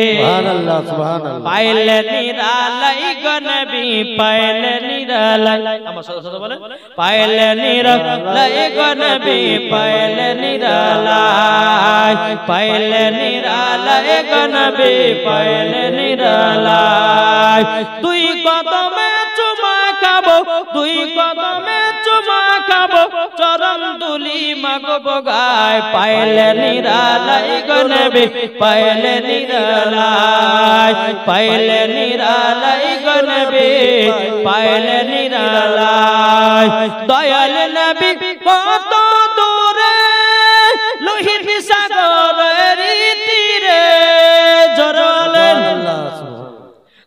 সুবহানাল্লাহ সুবহানাল্লাহ পাইলে নিরালাই গো নবী পাইলে নিরালাই আমার সাথে বলে পাইলে নিরালাই গো নবী পাইলে নিরালাই পাইলে নিরালাই গো নবী পাইলে নিরালাই দুই কদমে চুমা খাবো দুই কদমে চুমা খাবো চরণ দুলি মাগবো গায় পাইলে নিরালাই গো নবী পাইলে নিরালাই পাইলে নিরালাই গো নবী পাইলে নিরালাই দয়াল নবী কত দূরে লোহিত সাগরের তীরে জড়ালেন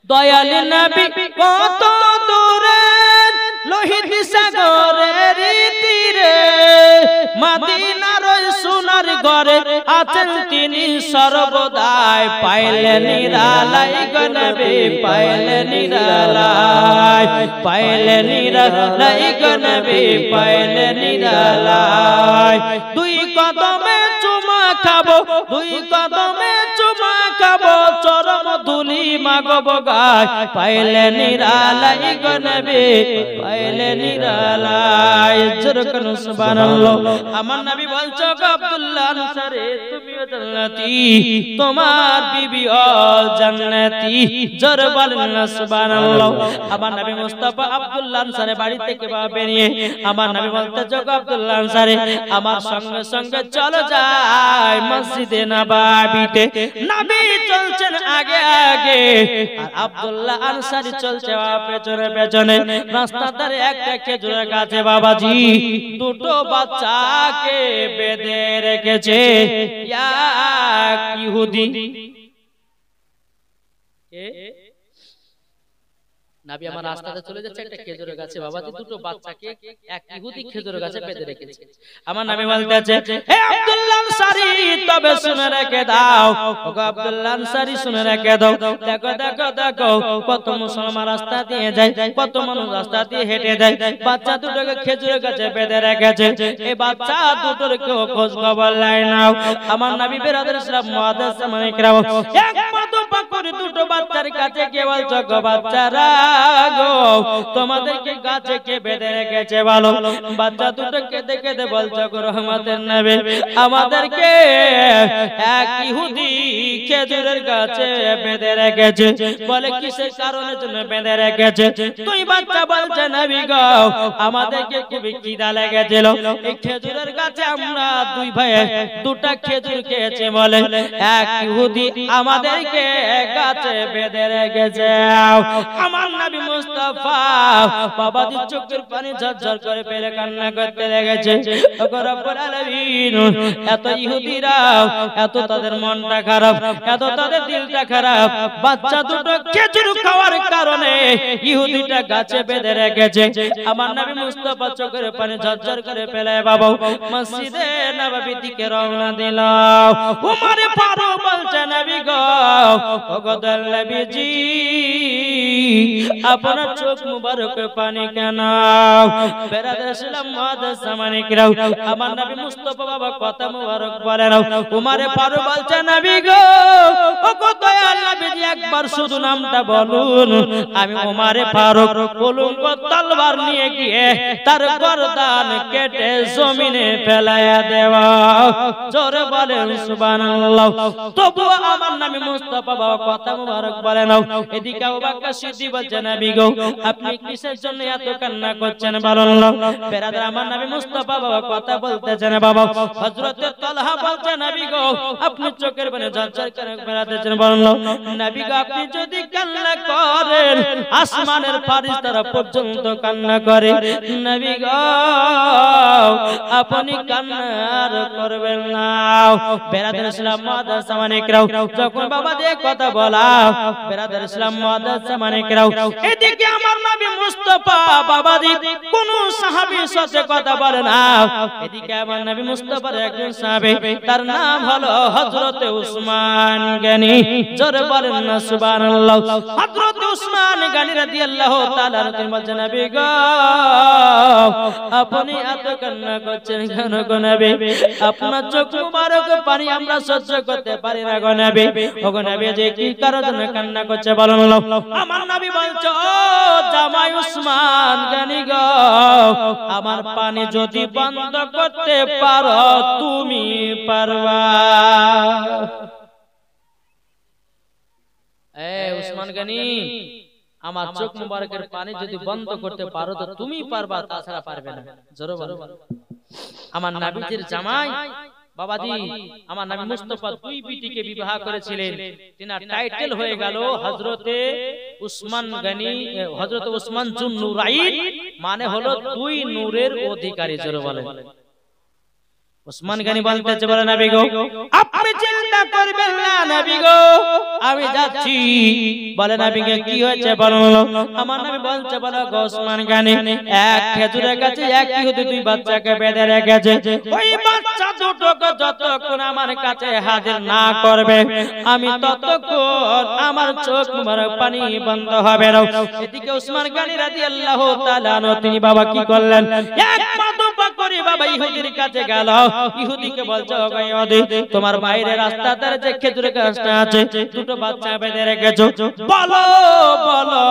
দয়াল নবী কত দূরে লোহিত সাগরের তীরে মদিনার সোনার ঘরে আছেন তিনি সর্বদাই পাইলে নিরালাই গো নবী পাইলে নিরালাই পাইলে নিরালাই গো নবী পাইলে নিরালাই দুই কদমে চুমা খাবো দুই কদমে চুমা খাবো চরণ ধুলি মাগবো গায় পাইলে নিরালাই গো নবী পাইলে নিরালাই জোরে করুন সুবহানাল্লাহ আমার নবী বলছো আব্দুল্লাহ আনসারী তুমিও জান্নাতি তোমার বিবিও জান্নাতি জোরে বলেন সুবহানাল্লাহ আমার নবী মুস্তাফা আব্দুল্লাহ আনসারী বাড়ি থেকে বেরিয়ে আমার নবী বলতেছো আব্দুল্লাহ আনসারী আমার সঙ্গে সঙ্গে চলো যাই মসজিদে নববীতে নবী চলছেন আগে আগে আর আব্দুল্লাহ আনসারী চলছে পেছনে পেছনে রাস্তার ধারে একটা খেজুরের গাছে বাবাজি দুটো বাচ্চাকে বেঁধে রেখেছে এক ইহুদি নবী আমার রাস্তাতে চলে যাচ্ছে একটা খেজুরের গাছে বাবাজি দুটো বাচ্চাকে এক ইহুদি খেজুরের গাছে বেঁধে রেখেছে আমার নবী বলতেছে হে আব্দুল্লাহ আনসারী তবে শুনে রেখে দাও ওগো আব্দুল্লাহ আনসারী শুনে রেখে দাও দেখো দেখো দেখো কত মুসলমান রাস্তা দিয়ে যায় কত মানুষ রাস্তা দিয়ে হেঁটে যায় বাচ্চা দুটোকে খেজুরের গাছে বেঁধে রেখেছে এই বাচ্চা দুটোর কেউ খোঁজ খবর লাই নাও আমার নবী বেরাদার ইসলাম মুআদ্দাস সামানে کرام এক মতো পাকড়ি দুটো বাচ্চার কাছে কে বলছো গো বাচ্চারা গো তোমাদেরকে গাছে কে বেঁধে রেখেছে বলো বাচ্চা দুটোকে দেখে দে বলছো গো রহমতের নবী আমাদেরকে এক ইহুদি খেজুরের গাছে বেঁধে রেখেছে বলে কিসের কারণে জন্য বেঁধে রেখেছে তুই বাচ্চা বলছে নবী গো আমাদেরকে খুবই খিদা লেগেছিল এই খেজুরের গাছে আমরা দুই ভাই দুটো খেজুর খেয়েছে বলে এক ইহুদি আমাদেরকে গাছে বেঁধে রেখেছে আমার নবী মুস্তাফা বাবাজি চোখের পানি ঝরঝর করে ফেলে কান্না করতে লেগেছে ওগো রব্বুল আলামিন এত ইহুদিরা এত তাদের মনটা খারাপ এত তাদের দিলটা খারাপ বাচ্চা দুটো খেজুর খাওয়ার কারণে ইহুদিটা গাছে বেঁধে রেখেছে আমার নবী মুস্তাফা চোখের পানি ঝরঝর করে ফেলে বাবা মসজিদে নববী দিকে রওনা দিল উমর ফারুক বলছে নবী গো ওগো নবীজি আপনার চোখ মুবারক পানি কেন? বেরাদার ইসলাম মুআজ্জাজ জামানে কিরাও আমার নবী মুস্তাফা বাবা কথা মুবারক বলেন উমারে ফারুক বলছে নবী গো ও কত আল্লাহ নবী একবার শুধু নামটা বলুন আমি উমারে ফারুক উলঙ্গ তলবার নিয়ে গিয়ে তার গর্দান কেটে জমিনে ফেলায়া দেওয়া। জোরে বলেন সুবহানাল্লাহ। তবু আমার নবী মুস্তাফা বাবা কথা মুবারক বলেন এদিকে আবু বকর সিদ্দিক বলছে নবী গো আপনি কিসের জন্য এত কান্না করছেন বলুন? বেরাদার আমার নবী মুস্তাফা বাবা কথা বলতেছেন বাবা হযরত তালহা বলছে নবী গো আপনি চোখের পানি ঝরঝর করে বেরাতেছেন বলুন নবী গো আপনি যদি কান্না করেন আসমানের ফেরেশতারা পর্যন্ত কান্না করে। নবী গো আপনি কান্না আর করবেন না। বেরাদার ইসলাম মুআজ্জাজ জামানে কিরাও যখন বাবা দিয়ে কথা বলা বেরাদার ইসলাম মুআজ্জাজ জামানে কিরাও এদিকে আমার নবী মুস্তাফা বাবা দি কোন সাহাবীর সাথে কথা বলে না। এদিকে আমার নবী মুস্তাফার একজন সাহাবী তার নাম হলো হযরত উসমান গনি। জোরে বলেন না সুবহানাল্লাহ। হযরত উসমান গনি রাদিয়াল্লাহু তাআলা তিনি বলেন নবী গো আপনি এত কান্না করছেন কেন গো নবী? আপনার চোখ মুবারক পানি আমরা সহ্য করতে পারি না গো নবী। ও গো নবী যে কি কারণে কান্না করছে বলুন? আমার নবী বলছে ও জামাই উসমান গনি গো আমার পানি যদি বন্ধ করতে পারো তুমি পারবা। এ উসমান গনি আমার চোখ মুবারকের পানি যদি বন্ধ করতে পারো তো তুমি পারবা তাছাড়া পারবে না। জোরে বলো। আমার নবীজির জামাই বাবাজি আমার নবী মুস্তাফা দুই বিটিকে বিবাহ করেছিলেন। তিনার টাইটেল হয়ে গেল হযরতে উসমান গনি হযরত উসমান জুন নুরাইন মানে হলো দুই নূরের অধিকারী। জোরে বলেন। উসমান গনি বলতেছে বলে নবী গো আপনি চিন্তা করবেন না নবী গো আমি যাচ্ছি। বলে নবী কে কি হয়েছে বলুন? আমার নবী বলছে বলে গো উসমান গনি এক খেজুরের গাছে এক ইহুদি দুই বাচ্চাকে বেঁধে রেখেছে। ওই বাচ্চা দুটোকে যতক্ষণ আমার কাছে হাজির না করবে আমি ততক্ষণ আমার চোখ মুবারক পানি বন্ধ হবে না। এদিকে উসমান গনি রাদিয়াল্লাহু তাআলা আনহু তিনি বাবা কি করলেন এক মাদুপা করে বাবা ইহুদির কাছে গেল। ইহুদিকে বলছে ওগো ইহুদি তোমার বাইরে রাস্তাতে যে খেজুরের গাছটা আছে দুটো বাচ্চা বেঁধে রেখেছো বলো বলো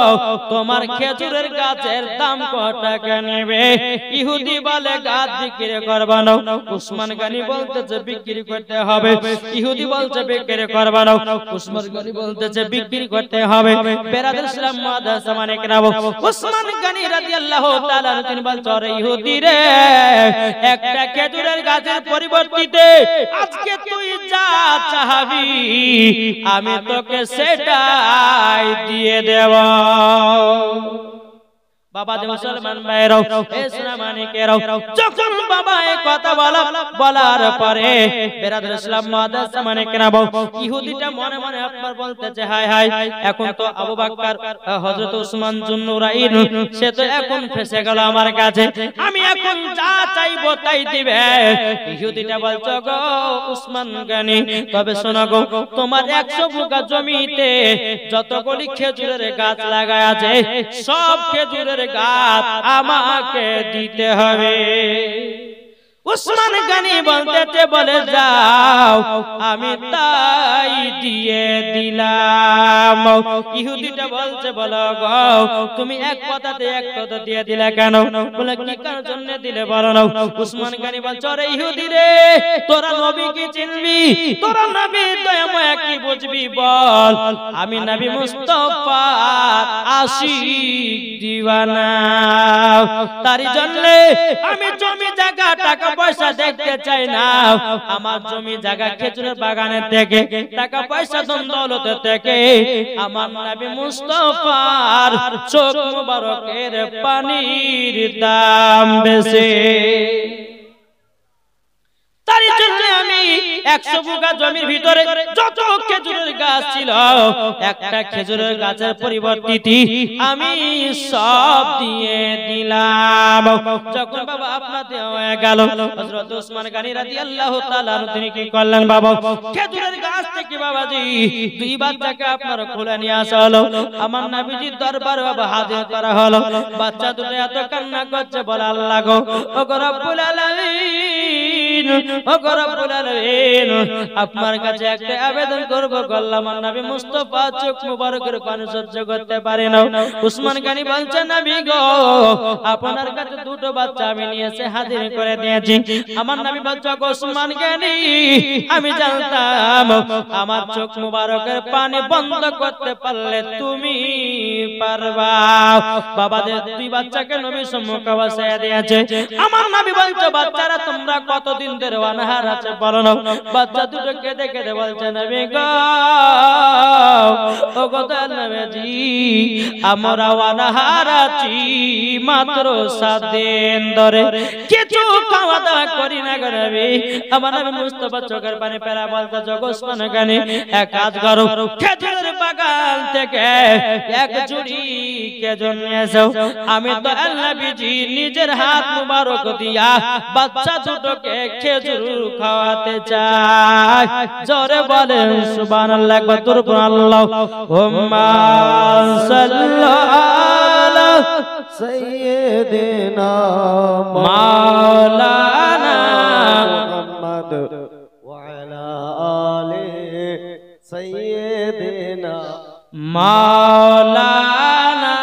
তোমার খেজুরের গাছের দাম কত টাকা নেবে? ইহুদি বলে গাছ বিক্রি করবা না। উসমান গনি বলতেছে বিক্রি করতে হবে। ইহুদি বলছে বিক্রি করবা না। উসমান গনি বলতেছে বিক্রি করতে হবে। বেরাদার ইসলাম মুআজ্জাজ জামানে কিরাম উসমান গনি রাদিয়াল্লাহু তাআলা তিনি বলছে আরে ইহুদি রে একটা খেজুরের গাছের পরিবর্তে আজকে তুই যা চাইবি আমি তোকে সেটাই দিয়ে দেব। বাবা যে মুসলমান ভাইরাও ইসলাম মানিকেরাও যখন বাবা এই কথা বলার পরে বেরাদার ইসলাম মুআজ্জাজ জামানে কিরাম ইহুদিটা মনে মনে একবার বলতেছে হায় হায় এখন তো আবু বকর হযরত উসমান জুন নুরাইন সে তো এখন ফেসে গেল আমার কাছে আমি এখন যা চাইবো তাই দিবে। ইহুদিটা বলছো গো উসমান গনি তবে শোনো গো তোমার 100 বিঘা জমিতে যতগুলি খেজুরের গাছ লাগায় আছে সব খেজুরের গাছ আমাকে দিতে হবে। উসমান গনি বলতেছে বলে যাও আমি তাই দিয়ে দিলাম। ইহুদিটা বলছে বলো গো তুমি এক কথাতে এক কথা দিয়ে দিলে কেন? বলে কি কারণের জন্য দিলে বলো না। উসমান গনি বলছে আরে ইহুদি রে তোরা নবী কি চিনবি? তোরা নবী দয়াময় কি বুঝবি বল? আমি নবী মুস্তাফা আশিক দিওয়ানা তার জন্য আমি জমি জায়গা টাকা পয়সা দেখতে চাই না। আমার জমি জায়গা খেজুরের বাগানের থেকে টাকা পয়সা ধন দৌলত থেকে আমার নবী মুস্তাফার চোখ মুবারকের পানির দাম বেশি। তার জন্য আমি 100 বিঘা জমির ভিতরে যত খেজুরের গাছ ছিল একটা খেজুরের গাছের পরিবর্তে আমি সব দিয়ে দিলাম। যখন বাবা আপনাদের হয়ে গেল হযরত ওসমান গনি রাদিয়াল্লাহু তাআলা তিনি কি করলেন বাবা খেজুরের গাছ থেকে বাবাজি 2 বাচ্চাকে আপনার কোলে নিয়ে আসা হলো। আমার নবীজির দরবারে বাবা হাজির করা হলো। বাচ্চা দুটো এত কান্না করছে বলে আল্লাহ গো ও রব্বুল আলামিন ও রব্বুল আলামিন আপনার কাছে একটা আবেদন করব আল্লাহ আমার নবী মুস্তাফা চোখ মুবারকের পানি সহ্য করতে পারে না। ওসমান গনি বলছে নবী গো আপনার কাছে দুটো বাচ্চা আমি নিয়ে এসে হাজির করে দিয়েছি। আমার নবী বলছে ওসমান গনি আমি জানতাম আমার চোখ মুবারকের পানি বন্ধ করতে পারলে তুমি পারবা। বাবাদের 2 বাচ্চাকে নবী সম্মুখে বসায় দিয়েছে। আমার নবী বলছে বাচ্চারা তোমরা কতদিন ধরে অনাহার আছে বলো না। বাচ্চা দুটো কেঁদে কেঁদে বলছে নবী গো ও গো নবীজি আমরা অনাহার আছি মাত্র 7 দিন ধরে কিছু খাওয়া দাওয়া করি না গো নবী। আমার নবী মুস্তাফা চোখের পানি ফেলা বলতে ওসমান গনি এক কাজ করো খেজুরের বাগান থেকে এক ঝুড়ি খেজুর নিয়ে এসো। আমি তো নবীজি নিজের হাত মুবারক দিয়া বাচ্চা দুটোকে খেজুর খাওয়াতে চাই। জোরে বলেন সুবহানাল্লাহ একবার তোর উপর আল্লাহুম্মা সাল্লি আলা সাইয়্যিদিনা মাওলানা মুহাম্মদ ওয়া আলা আলি সাইয়্যিদিনা মাওলানা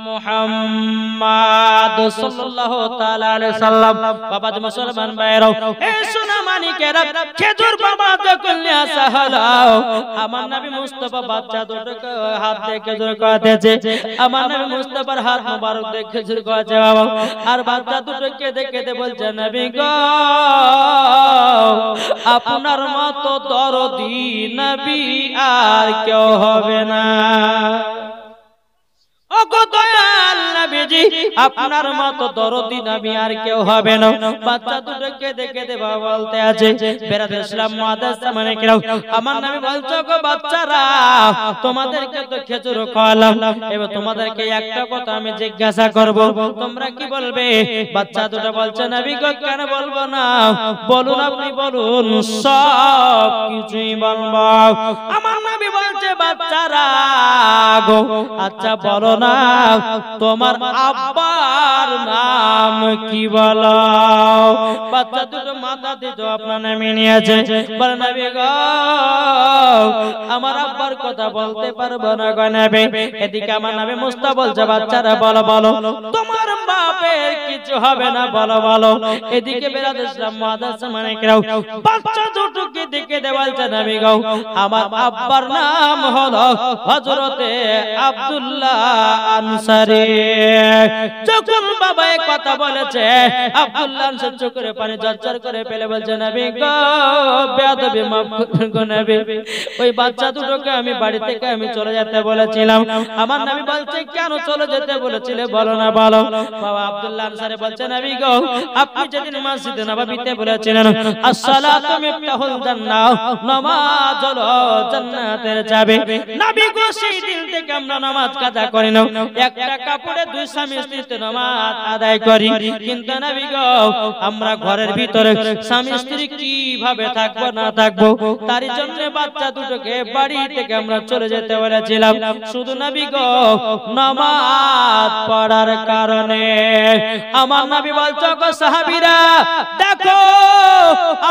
মুহাম্মদ সাল্লাল্লাহু তাআলা আলাইহি সাল্লাম। বাবা মুসলমান ভাইরা এই সোনা মানিকেরা খেজুর বাবা যখন নিয়ে আসা হলো আমার নবী মুস্তাফা বাচ্চা দুটোকে হাত দিয়ে খেজুর খাওয়াতেছে। আমার নবী মুস্তাফার হাত মোবারক দিয়ে খেজুর খাওয়াচ্ছে বাবা। আর বাচ্চা দুটো কেঁদে কেঁদে বলছে নবী গো আপনার মতো দরদি নবী আর কেউ হবে না। আপনার মতো দরদি নবী আর কেউ হবে না। বাচ্চা দুটো কেঁদে কেঁদে বাবা বলতে আছে বেরাদ ইসলাম মুআদ্দাস মানে কিরাও আমার নবী বলছো গো বাচ্চারা তোমাদেরকে তো খেজুর খাওয়ালাম এবার তোমাদেরকে একটা কথা আমি জিজ্ঞাসা করব তোমরা কি বলবে? বাচ্চা দুটো বলছে নবী গো কেন বলবো না বলুন আপনি বলুন সব কিছুই বলবো। আমার নবী বলছে বাচ্চারা গো আচ্ছা বলো না তোমার আব্বার নাম কি বলো? বাচ্চা দুটো মাথা দিয়ে আপনার নামে নিয়েছে বলে নবী গো আমার আব্বার কথা বলতে পারবো না গো নবী। এদিকে আমার নবী মুস্তাফা বলছে বাচ্চারা বলো বলো তোমার বাপের কিছু হবে না বলো বলো। এদিকে বেরাদ ইসলাম মুআদ্দাস মানে কিরাও বাচ্চা দুটোকে দেখে দে বলছে নবী গো আমার আব্বার নাম হলো হযরতে আব্দুল্লাহ আনসারী। যখন বাবা এই কথা বলেছে আব্দুল্লাহ আনসারী চোখের পানি ঝরঝর করে ফেলে বলছে নবী গো বেয়াদবি মাফ করুন গো নবী। ওই বাচ্চা দুটোকে আমি বাড়ি থেকে আমি চলে যেতে বলেছিলাম। আমার নবী বলছে কেন চলে যেতে বলেছিলে বলো না বলো। বাবা আব্দুল্লাহ আনসারী বলছে নবী গো আপনি যেদিন মসজিদে নববীতে বলেছিলেন আসসালাতু মিফতাহুল জান্নাহ নামাজ হলো জান্নাতের চাবি। নবী গো সেই দিন থেকে আমরা নামাজ কাজা করি না একটা কাপড়ে 2 স্বামী স্ত্রী নামাজ আদায় করি। কিন্তু নবী গো আমরা ঘরের ভিতরে স্বামী স্ত্রী কিভাবে থাকবো না থাকবো তার জন্য বাচ্চা দুটোকে বাড়ি থেকে আমরা চলে যেতে বলেছিলাম শুধু নবী গো নামাজ পড়ার কারণে। আমার নবী বলছো গো সাহাবীরা দেখো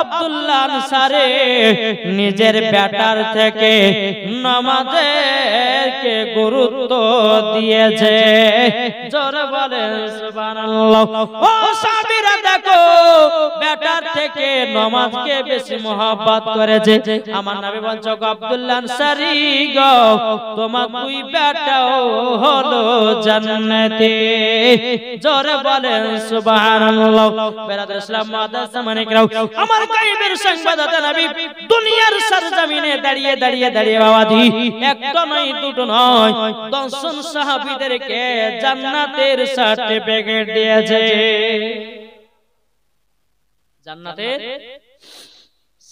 আব্দুল্লাহ আনসারী নিজের বেটার থেকে নামাজেরকে গুরুত্ব দিয়েছে। জোরে বলেন সুবহানাল্লাহ। ও সাহাবীরা দেখো বেটার থেকে নামাজকে বেশি মহব্বত করেছে। আমার নবী বলছো গো আব্দুল্লাহ আনসারী গো তোমার 2 বেটাও হলো জান্নাতে। জোরে বলেন সুবহানাল্লাহ। বেরাদর ইসলাম মুআদ্দাস মানে কিরাও আমার গায়বের সংবাদদাতা নবী দুনিয়ার সরজমিনে দাঁড়িয়ে দাঁড়িয়ে দাঁড়িয়ে বাবাজি একটা নয় দুটো নয় 10 জন সাহাবীদেরকে জান্নাতের সার্টিফিকেট দিয়েছে। জান্নাতের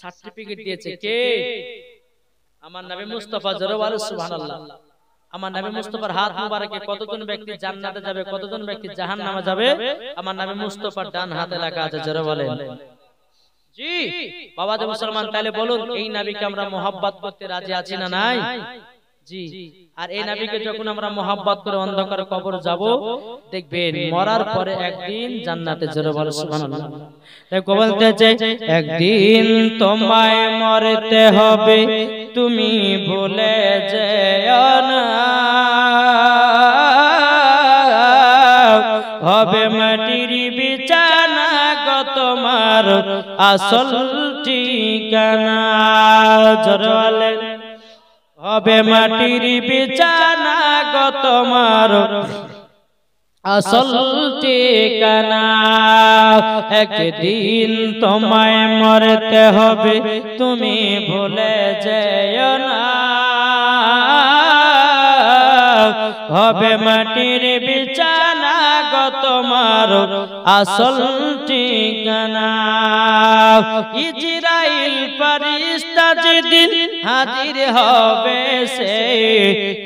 সার্টিফিকেট দিয়েছে কে? আমার নবী মুস্তাফা। জোরে বলো সুবহানাল্লাহ। আমার নবী মুস্তাফার হাত মুবারকে কতজন ব্যক্তি জান্নাতে যাবে, কতজন ব্যক্তি জাহান্নামে যাবে, আমার নবী মুস্তাফার ডান হাতে লেখা আছে। জোরে বলেন জি। বাবা যে মুসলমান, তাহলে বলুন এই নবীকে আমরা মহব্বত করতে রাজি আছি না নাই? জি। আর এই নবীকে যখন আমরা মহব্বত করে অন্ধকার কবর যাব, দেখবেন মরার পরে একদিন জান্নাতে। জোরে বলো সুবহানাল্লাহ। দেখো বলতেছে একদিন তোমায় মরতে হবে, তুমি ভুলে যেও না, হবে মাটির বিছানা গো তোমার আসল ঠিকানা। জোরে বলেন হবে মাটির বিছানা গো তোমার আসল ঠিকানা। একদিন তোমায় মরতে হবে, তুমি ভুলে যেও না, হবে মাটির বিছানা গো তোমার আসল ঠিকানা। ইজরাইল ফেরেশতা যেদিন হাজির হবে, সে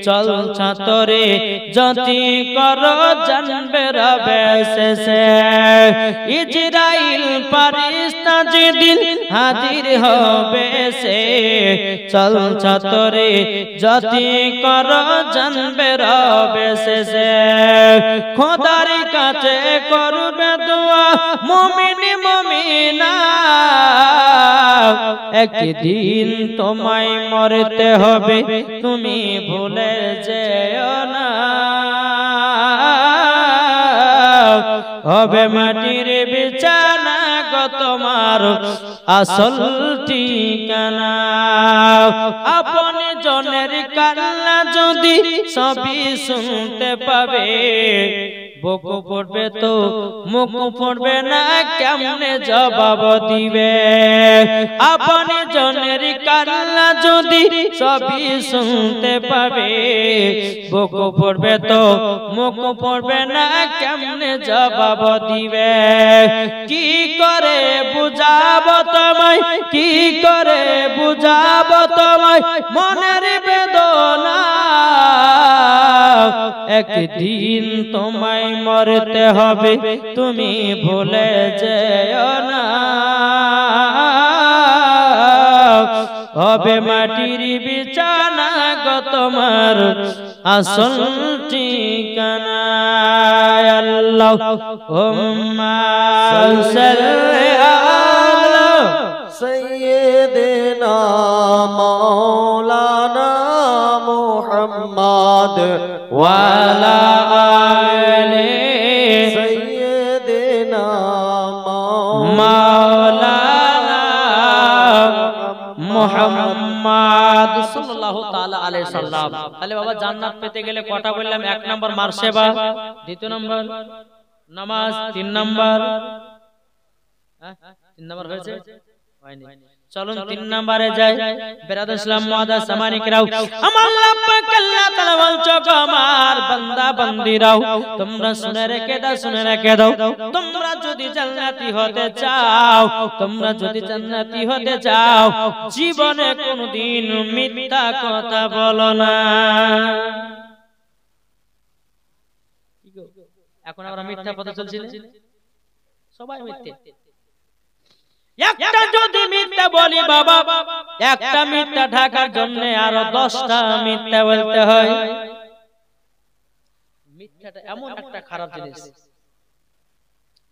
চল ছাতরে যতি করো জানবে রবে শেষে। ইজরাইল ফেরেশতা যেদিন হাজির হবে, সে চল ছাতরে যতি করো জানবে রবে শেষে। খোদার কাছে করবে দোয়া মুমিন মুমিনা, একদিন তোমায় মরতে হবে, তুমি ভুলে যেও না, হবে মাটির বিছানা গো তোমার আসল ঠিকানা। আপন জনের কান্না যদি সবই শুনতে পাবে, বুক পড়বে তো মুখ পড়বে না, কেমনে জবাব দিবে? আপন জনের কান্না যদি সবই শুনতে পাবে, বুক পড়বে তো মুখ পড়বে না, কেমনে জবাব দিবে? কি করে বুঝাবো তোমায়, কি করে বুঝাবো তোমায় মনের বেদনা, একদিন তোমায় মরতে হবে, তুমি ভুলে যেও না, হবে মাটির বিছানা গো তোমার আসল ঠিকানা। আল্লাহুম্মা সাল্লি আলা সাইয়্যিদিনা মাওলানা মুহাম্মদ ওয়া আলা আলি সাইয়্যিদিনা মাওলানা মুহাম্মদ সাল্লাল্লাহু তাআলা আলাইহি সাল্লাম। তাহলে বাবা জান্নাত পেতে গেলে কটা বললাম? 1 নাম্বার মারসেবা, 2 নাম্বার নামাজ, 3 নাম্বার 3 নাম্বার হয়েছে হয়নি। চলুন 3 নম্বরে যাই। বেরাদর ইসলাম মুআদ্দাস সামানি কিরাও, আমার আল্লাহ পাক আল্লাহ তাআলা বলছো আমার বান্দা বান্দিরাও, তোমরা শুনে রেখে দাও, শুনে রেখে দাও, তোমরা যদি জান্নাতি হতে চাও, তোমরা যদি জান্নাতি হতে চাও, জীবনে কোনদিন মিথ্যা কথা বলো না। এখন আমরা মিথ্যা কথা চলছি, সবাই মিথ্যে। একটা যদি মিথ্যা বলি বাবা, একটা মিথ্যা ঢাকার জন্য আরো 10টা মিথ্যা বলতে হয়। মিথ্যাটা এমন একটা খারাপ জিনিস,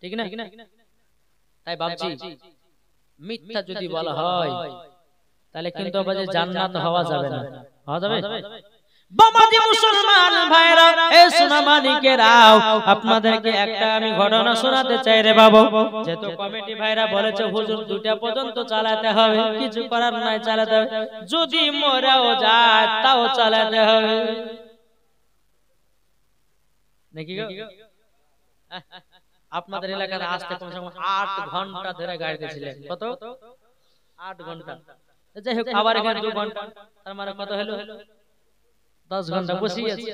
ঠিক না? তাই ভাবছি মিথ্যা যদি বলা হয় তাহলে কিন্তু আবার জান্নাত হওয়া যাবে না। হওয়া যাবে? বাবাজি মুসলমান ভাইরা, এই সোনামানিকেরাও, আপনাদেরকে একটা আমি ঘটনা শোনাতে চাই রে বাবা। যেহেতু কমিটি ভাইরা বলেছে হুজুর 2টা পর্যন্ত চালাতে হবে, কিছু করার নাই, চালাতে হবে। যদি মরেও যায় তাও চালাতে হবে, নাকি গো? আপনাদের এলাকার আসতে কমসে কম 8 ঘন্টা ধরে গাড়িতে ছিলেন। কত? 8 ঘন্টা। যাই হোক, আবার এখানে 2 ঘন্টা, তার মানে কত হলো? 10 ঘন্টা বসেই আছে।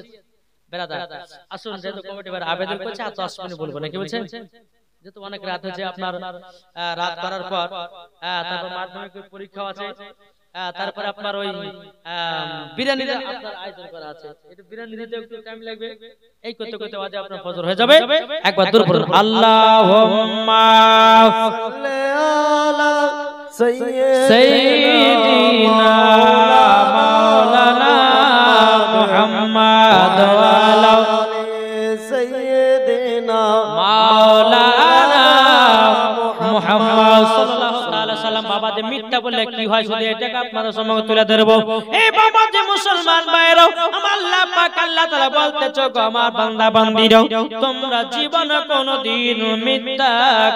বেরাদার আসুন, যেহেতু কমিটি ভাই আবেদন করছে আর 10 মিনিট বলবো, নাকি বলছেন? যেহেতু অনেক রাত হয়েছে আপনার রাত করার পর তারপর মাধ্যমিক পরীক্ষা আছে, তারপরে আপনার ওই বিরিয়ানি আপনার আয়োজন করা আছে, এটা বিরিয়ানি দিতে একটু টাইম লাগবে। এই করতে করতে আজ আপনার ফজর হয়ে যাবে। একবার দূর পড়ুন আল্লাহুম্মা সাল্লি আলা সাইয়্যিদিনা মাওলানা মুহাম্মদ ওয়া আলা সাইয়্যিদিনা মাওলানা মুহাম্মদ সাল্লাল্লাহু তাআলা সাল্লাম। বাবা যে মিথ্যা বললে কি হয় শুধু এটাকে আপনাদের সামনে তুলে ধরবো। এই বাবা যে মুসলমান ভাইরা, আমার আল্লাহ পাক আল্লাহ তাআলা বলতেছো গো আমার বান্দা বান্দীরা, তোমরা জীবনে কোনোদিন মিথ্যা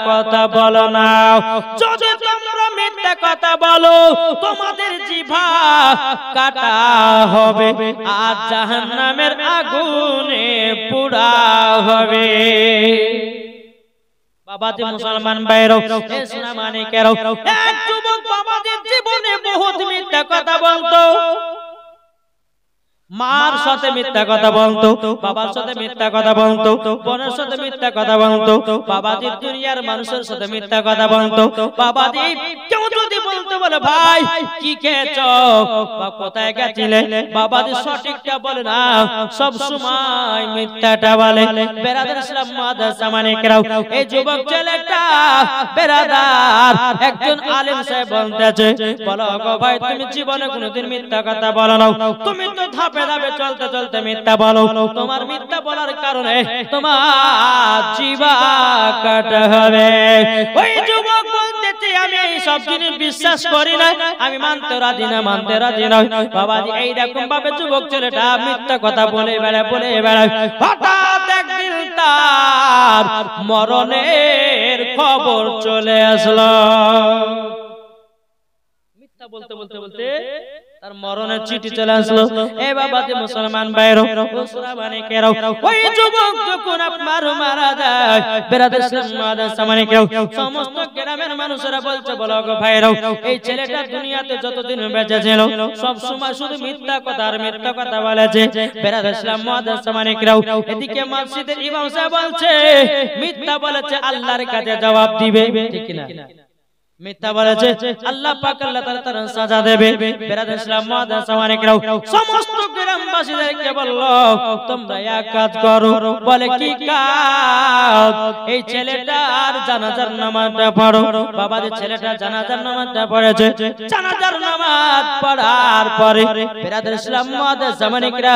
কথা বলো না। যদি তোমরা মিথ্যা কথা বলো তোমাদের জিহ্বা কাটা হবে আর জাহান্নামের আগুনে পোড়া হবে। বাবাজি মুসলমান ভাইরা, এ সোনা মানিকেরা, এক যুবক বাবাজির জীবনে বহুত মিথ্যা কথা বলতো। মার সাথে মিথ্যা কথা বলতো, বাবার সাথে মিথ্যা কথা বলতো, বোনের সাথে মিথ্যা কথা বলতো, বাবাজি দুনিয়ার মানুষের সাথে মিথ্যা কথা বলতো। বাবাজি কেউ যদি বলতে বলে ভাই কি খেয়েছো বা কোথায় গেছিলে, বাবাজি সঠিকটা বলে না, সব সময় মিথ্যাটা বলে। বেরাদার ইসলাম মাদ্রাসা মানিকেরা, এই যুবক ছেলেটা বেরাদার একজন আলেম সাহেব বলতেছে, বলো গো ভাই তুমি জীবনে কোনোদিন মিথ্যা কথা বলো না, তুমি তো ধাপে ধাপে চলতে চলতে মিথ্যা বলো, তোমার মিথ্যা বলার কারণে তোমার জিহ্বা কাটা হবে। ওই যুবক বলতেছে আমি এই সব জিনিস বিশ্বাস করি না, আমি মানতে রাজি না, মানতে রাজি না। বাবাজি এইরকম ভাবে যুবক ছেলেটা মিথ্যা কথা বলে বেড়ায়। হঠাৎ একদিন তার মরণের খবর চলে আসলো। মিথ্যা বলতে বলতে বলতে তার মরণের চিঠি চলে আসলো। এ বাবাজি মুসলমান ভাইরা, ওসরা মানিকেরা, ওই যুবক যখন আপনার মারা যায়, বেরাদার ইসলাম মাদ্রাসা মানিকেরা, সমস্ত গ্রামের মানুষেরা বলছে বলো গো ভাইরা, এই ছেলেটা দুনিয়াতে যতদিন বেঁচে ছিল সব সময় শুধু মিথ্যা কথা আর মিথ্যা কথা বলেছে। বেরাদার ইসলাম মাদ্রাসা মানিকেরা, এদিকে মসজিদের ইমাম সাহেব বলছে মিথ্যা বলেছে আল্লাহর কাছে জবাব দিবে, ঠিক না? মিথ্যা বলেছে আল্লাহ পাক আল্লাহ তাআলা তার সাজা দেবে। বেরাদার ইসলাম মাদ্রাসা মানিকেরা সমস্ত গ্রামবাসীদেরকে বলল তোমরা এক কাজ করো। বলে কি কাজ? এই ছেলেটার জানাজার নামাজটা পড়ো। বাবা যে ছেলেটা জানাজার নামাজটা পড়েছে, জানাজার নামাজ পড়ার পরে বেরাদার ইসলাম মাদ্রাসা মানিকেরা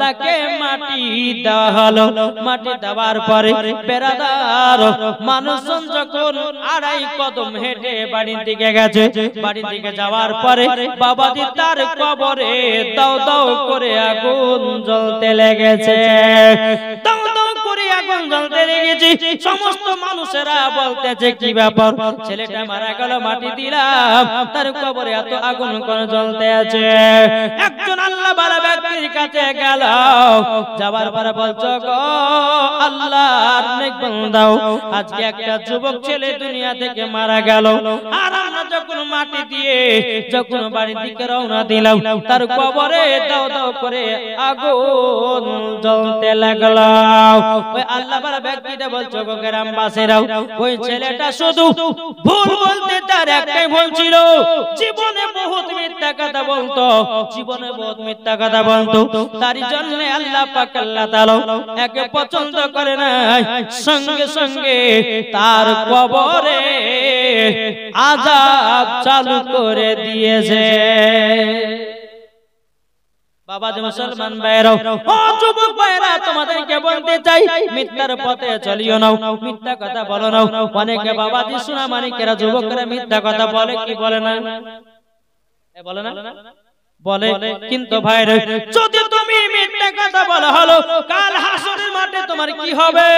তাকে মাটি দেওয়া হলো। মাটি দেওয়ার পরে বেরাদার মানুষজন যখন আড়াই কদম হেঁটে বাড়ির দিকে গেছে, বাড়ির দিকে যাওয়ার পরে বাবাজি তার কবরে দাও দাও করে আগুন জ্বলতে লেগেছে। দাও দাও করে আগুন জ্বলতে লেগেছে। সমস্ত মানুষেরা বলতেছে কি ব্যাপার, ছেলেটা মারা গেল, মাটি দিলাম, তার কবরে এত আগুন কেন জ্বলতে আছে? একজন আল্লাহ বালা ব্যক্তির কাছে গেল, যাবার পরে বলছো গো আল্লাহর নেক বান্দা, আজকে একটা যুবক ছেলে দুনিয়া থেকে মারা গেল, আর আমরা যখন মাটি দিয়ে যখন বাড়ির দিকে রওনা দিলাম, তার কবরে দাও দাও করে আগুন জ্বলতে লাগলো। ওই আল্লাহ বালা ব্যক্তিটা বলছো গো গ্রামবাসীরাও, ওই ছেলেটা শুধু ভুল বলতে তার একটাই ভুল ছিল, জীবনে বহুত মিথ্যা কথা বলতো, জীবনে বহুত মিথ্যা কথা বলতো। তারই জন্য আল্লাহ পাক আল্লাহ তাআলা একে পছন্দ করে না, সঙ্গে সঙ্গে তার কবরে আযাব চালু করে দিয়েছে। বাবা যে মুসলমান ভাইরা, ও যুবক ভাইরা, তোমাদেরকে বলতে চাই মিথ্যার পথে চলিও না, মিথ্যা কথা বলো না। অনেকে বাবাজি সোনা মানিকেরা যুবকরা মিথ্যা কথা বলে কি বলে না? বলে না? বলে। কিন্তু ভাইরা যদি তুমি মিথ্যা কথা বলা হলো, কাল হাসরের মাঠে তোমার কি হবে?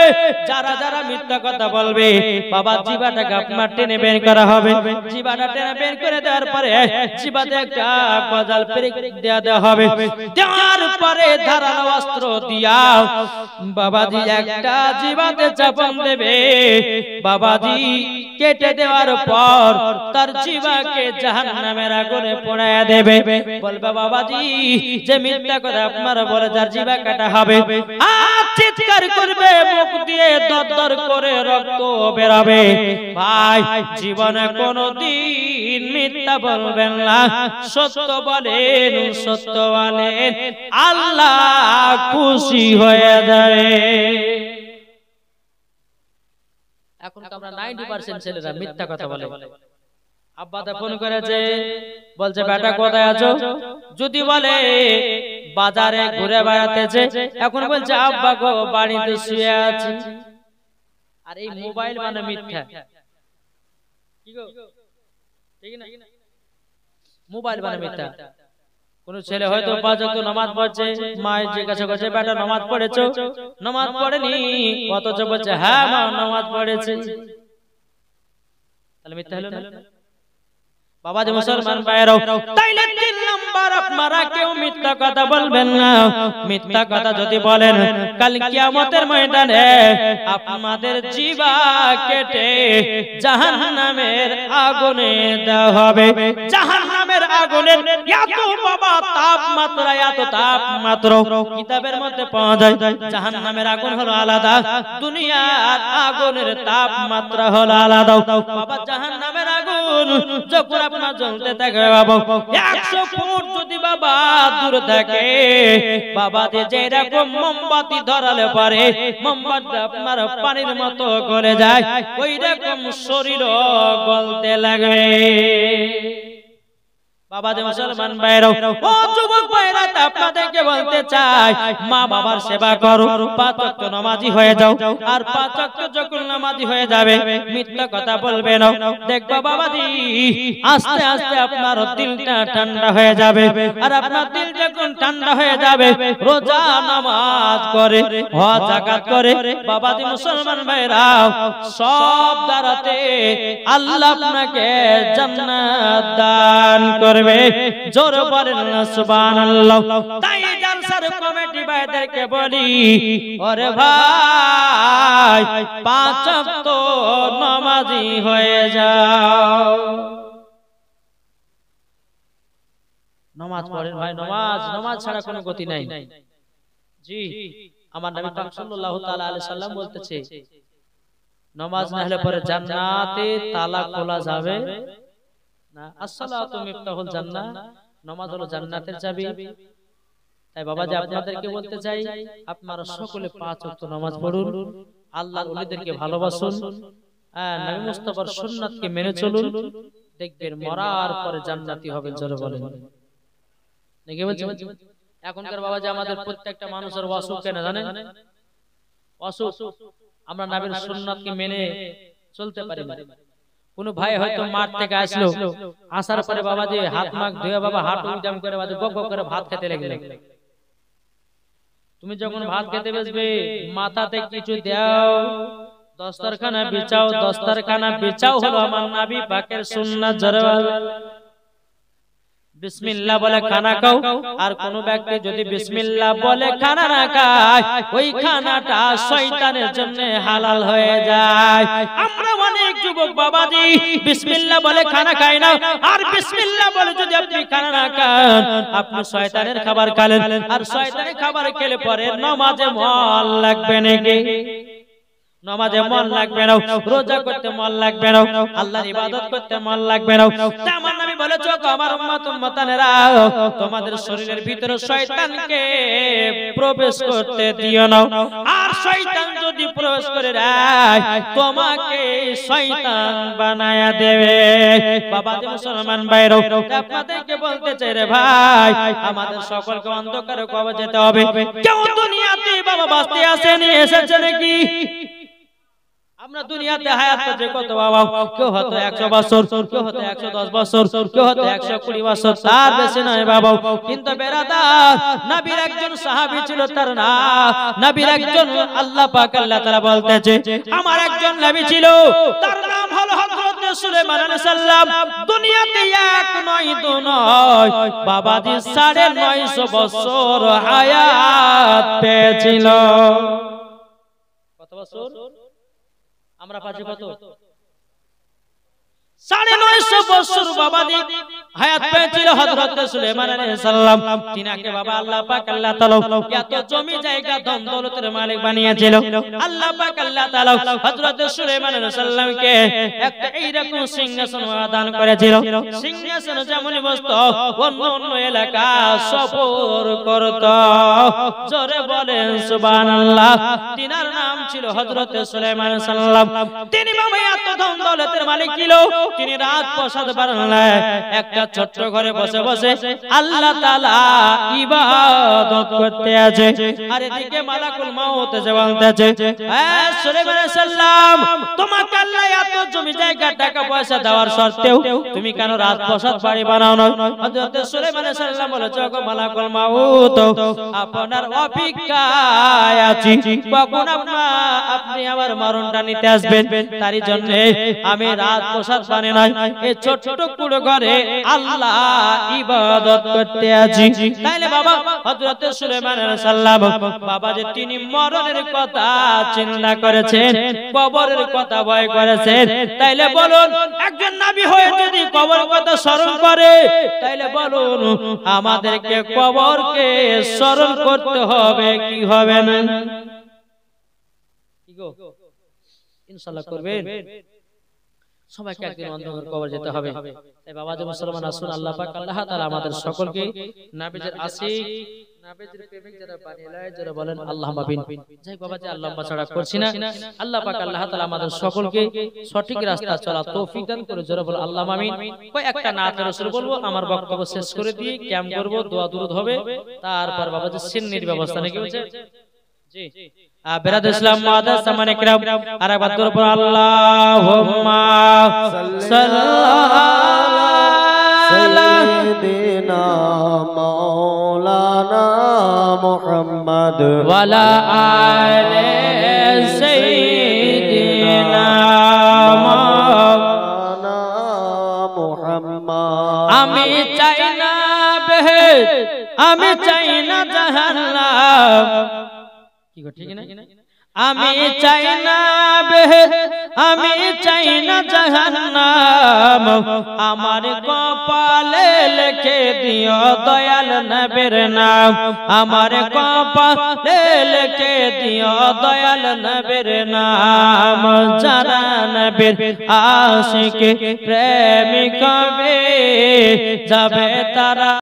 যারা যারা মিথ্যা কথা বলবে বাবা জিহ্বাটাকে আপনার টেনে বের করা হবে। জিহ্বাটা টেনে বের করে দেওয়ার পরে জিহ্বাতে একটা গজাল পেরেক দেওয়া হবে। দেওয়ার পরে ধারালো অস্ত্র দিয়া বাবাজি একটা জিহ্বাতে চাপন দেবে। বাবাজি কেটে দেওয়ার পর তার জিহ্বাকে জাহান্নামের আগুনে পোড়ায়া দেবে। বলবে বাবাজি যে মিথ্যা কথা আপনারা বলে যার জিহ্বা কাটা হবে, আর যে চিৎকার করবে, মুখ দিয়ে দরদর করে রক্ত বেরাবে। ভাই জীবনে কোনদিন মিথ্যা বলবেন না, সত্য বলেন, সত্য বলেন, আল্লাহ খুশি হয়ে যাবে। এখন তো আমরা 90% ছেলেরা মিথ্যা কথা বলে। আব্বাতে ফোন করেছে, বলছে বেটা কোথায় আছো? যদি বলে বাজারে ঘুরে বেড়াতেছে, এখন বলছে আব্বা গো বাড়িতে শুয়ে আছি। আর এই মোবাইল মানে মিথ্যা। কি গো ঠিক না? মোবাইল মানে মিথ্যা। কোন ছেলে হয়তো 5 ওয়াক্ত নামাজ পড়ছে, মা জিজ্ঞাসা করছে বেটা নামাজ পড়েছো? নামাজ পড়েনি, অথচ বলছে হ্যাঁ মা নামাজ পড়েছি। তাহলে মিথ্যা হলো না? বাবা যে মুসলমান ভাইরাও, তাইলে 3 নাম্বার আপনারা কেউ মিথ্যা কথা বলবেন না। মিথ্যা কথা যদি বলেন, কাল কিয়ামতের ময়দানে আপনাদের জিহ্বা কেটে জাহান্নামের আগুনে দেওয়া হবে। জাহান্নামের আগুনের এত বাবা তাপমাত্রা, এত তাপমাত্রা কিতাবের মধ্যে পাওয়া যায়। জাহান্নামের আগুন হলো আলাদা, দুনিয়ার আগুনের তাপমাত্রা হলো আলাদা। বাবা জাহান্নামের আগুন যখন আপনার জ্বলতে থাকে বাবা, 100 ফুট যদি বাবা দূর থাকে বাবা, যে রকম মোমবাতি ধরালে পারে মোমবাতি আপনার পানির মতো গলে যায়, ওই রকম শরীর গলতে লাগে। বাবা যে মুসলমান ভাইরাও, ও যুবক ভাইরা, আপনাদেরকে বলতে চাই, মা বাবার সেবা করো, 5 ওয়াক্ত নামাজি হয়ে যাও। আর 5 ওয়াক্ত যখন নামাজি হয়ে যাবে, মিথ্যা কথা বলবে না। দেখবা বাবাজি আস্তে আস্তে আপনার দিলটা ঠান্ডা হয়ে যাবে। আর আপনার দিল যখন ঠান্ডা হয়ে যাবে, রোজা নামাজ করে, হজ যাকাত করে, বাবাজি মুসলমান ভাইরাও, সব দ্বারাতে আল্লাহ আপনাকে জান্নাত দান করে। জোর বলেন না সুবহানাল্লাহ। তাই জালসার কমিটি ভাইদেরকে বলি, ওরে ভাই 5 ওয়াক্ত নামাজি হয়ে যাও। নামাজ পড়েন ভাই, নামাজ ছাড়া কোনো গতি নাই। জি আমার নবী পাক সাল্লাল্লাহু তাআলা আলাইহি সাল্লাম বলতেছে, নামাজ না হলে পরে জান্নাতে তালা খোলা যাবে না। আসসালাতু মিফতাহুল জান্নাহ, নামাজ হলো জান্নাতের চাবি। তাই বাবাজি আপনাদেরকে বলতে চাই, আপনারা সকলে 5 ওয়াক্ত নামাজ পড়ুন, আল্লাহর ওলিদেরকে ভালোবাসুন, নবী মুস্তাফার সুন্নাতকে মেনে চলুন, দেখবেন মরার পরে জান্নাতি হবেন। জোরে বলেন নাকি বলছেন? এখনকার বাবাজি আমাদের প্রত্যেকটা মানুষের অসুখ কেন জানেন? অসুখ আমরা নবীর সুন্নাতকে মেনে চলতে পারি না। কোন ভাই হয়তো মাঠ থেকে আসলো, আসার পরে বাবাজি হাত মুখ ধুয়ে বাবা হাত উল্টাম করে বাবাজি গপ গপ করে ভাত খেতে লাগলো। তুমি যখন ভাত খেতে বসবে, মাথাতে কিছু দাও, দস্তরখানা বিছাও। দস্তরখানা বিছাও হলো আমার নবী পাকের সুন্নাত। জোরে বিসমিল্লাহ বলে খানা খাও। আর কোন ব্যক্তি যদি বিসমিল্লাহ বলে খানা না খায়, ওই খানাটা শয়তানের জন্য হালাল হয়ে যায়। আমরা অনেক যুবক বাবাজি বিসমিল্লাহ বলে খানা খাই না। আর বিসমিল্লাহ বলে যদি আপনি খানা না খান, আপনি শয়তানের খাবার খেলেন। আর শয়তানের খাবার খেলে পরে নামাজে মন লাগবে নাকি? নামাজে মন লাগবে না, রোজা করতে মন লাগবে না, আল্লাহর ইবাদত করতে মন লাগবে না। আমার নবী বলেছে, আমার উম্মত উম্মতানেরা, তোমাদের শরীরের ভিতরে শয়তানকে প্রবেশ করতে দিও না। আর শয়তান যদি প্রবেশ করে দেয়, তোমাকে শয়তান বানায়া দেবে। বাবাজি মুসলমান ভাইরাও, আপনাদেরকে বলতে চাই রে ভাই, আমাদের সকলকে অন্ধকারে কবর যেতে হবে। কেউ দুনিয়াতে বাবা বাঁচতে আসেনি, এসেছে নাকি? আমরা দুনিয়াতে হায়াত করতে কত বাবা, কেউ হয়তো 100 বছর, কেউ হয়তো 110 বছর, কেউ হয়তো 120 বছর, তার বেশি নয় বাবা। কিন্তু বেরাদার, নবীর একজন সাহাবী ছিল, তার নাম নবীর একজন আল্লাহ পাক আল্লাহ তাআলা বলতেছে, আমার একজন নবী ছিল, তার নাম হলো হযরত সুলাইমান আলাইহিস সালাম। দুনিয়াতে 1 নয় 2 নয় বাবাজি 950 বছর হায়াত পেয়েছিল। কত বছর? আমরা পাচ্ছি কত? 950 বছর বাবাজি হায়াত পেয়েছিল হযরত সুলাইমান আলাইহিস সালাম তিনাকে বাবা আল্লাহ পাক আল্লাহ তাআলা এত জমি জায়গা ধন দৌলতের মালিক বানিয়েছিল আল্লাহ পাক আল্লাহ তাআলা হযরত সুলাইমান আলাইহিস সালামকে একটা এইরকম সিংহাসন দান করেছিল সিংহাসন যেমন বসতো অন্য অন্য এলাকা সফর করত জোরে বলেন সুবহানাল্লাহ তিনার নাম ছিল হযরত সুলাইমান আলাইহিস সালাম তিনি বাবা এত ধন দৌলতের মালিক ছিল তিনি রাত প্রসাদ বানালেন একটা ছোট্ট ঘরে বসে বসে আল্লাহ তাআলা ইবাদত করতে আছে আর এদিকে মালাকুল মউত এসে বলতেছে এ সুলাইমান আলাইহিস সালাম তোমাকে আল্লাহ এত জমি জায়গা টাকা পয়সা দেওয়ার সত্ত্বেও তুমি কেন রাত প্রসাদ বাড়ি বানাও না হযরত সুলাইমান আলাইহিস সালাম বলেছে ওগো মালাকুল মউত আপনার অপেক্ষায় আছি কখন আপনি আমার মরণটা নিতে আসবেন তারই জন্য আমি রাত প্রসাদ বানাই নাই এই ছোট্ট কুড়ো ঘরে আল্লাহ ইবাদত করতে আছি তাইলে বাবা হযরত সুলাইমান আলাইহিস সালাম বাবা যে তিনি মরণের কথা চিন্তা করেছেন কবরের কথা ভয় করেছেন তাইলে বলুন একজন নবী হয়ে যদি কবরের কথা স্মরণ করে তাইলে বলুন আমাদেরকে কবরকে স্মরণ করতে হবে কি হবে না কি গো ইনশাআল্লাহ করবেন সবাইকে একদিন অন্ধকার কবর যেতে হবে তাই বাবা যে মুসলমান আসুন আল্লাহ পাক আল্লাহ তাআলা আমাদের সকলকে নবীর আশিক নবীর প্রেমিক যারা বানিয়ে যারা বলেন আল্লাহুম্মা বিন যাই বাবা যে আল্লাহুম্মা ছাড়া করছি না আল্লাহ পাক আল্লাহ তাআলা আমাদের সকলকে সঠিক রাস্তা চলা তৌফিক দান করে যারা বলেন আল্লাহুম্মা আমিন কই একটা নাত রাসূল বলবো আমার বক্তব্য শেষ করে দিয়ে ক্যাম্প করব দোয়া দুরুদ হবে তারপর বাবা যে সিন্নির ব্যবস্থা নাকি বলছে জি বেরাদ ইসলাম মাদাস সামানে کرام আর একবার দরুদ পড়ো আল্লাহুম্মা সাইয়্যিদিনা মাওলানা মুহাম্মদ ওয়ালা আলে সাইয়্যিদিনা মাওলানা মুহাম্মদ আমি চাই না বেহেশত আমি চাই না জাহান্নাম কি গো ঠিক না আমি চাই না বেহেশত আমি চাই না জাহান্নাম আমার কপালে লিখে দিও দয়াল নবীর নাম আমার কপালে লিখে দিও দয়াল নবীর নাম যারা নবীর আশিক প্রেমিক হবে যাবে তারা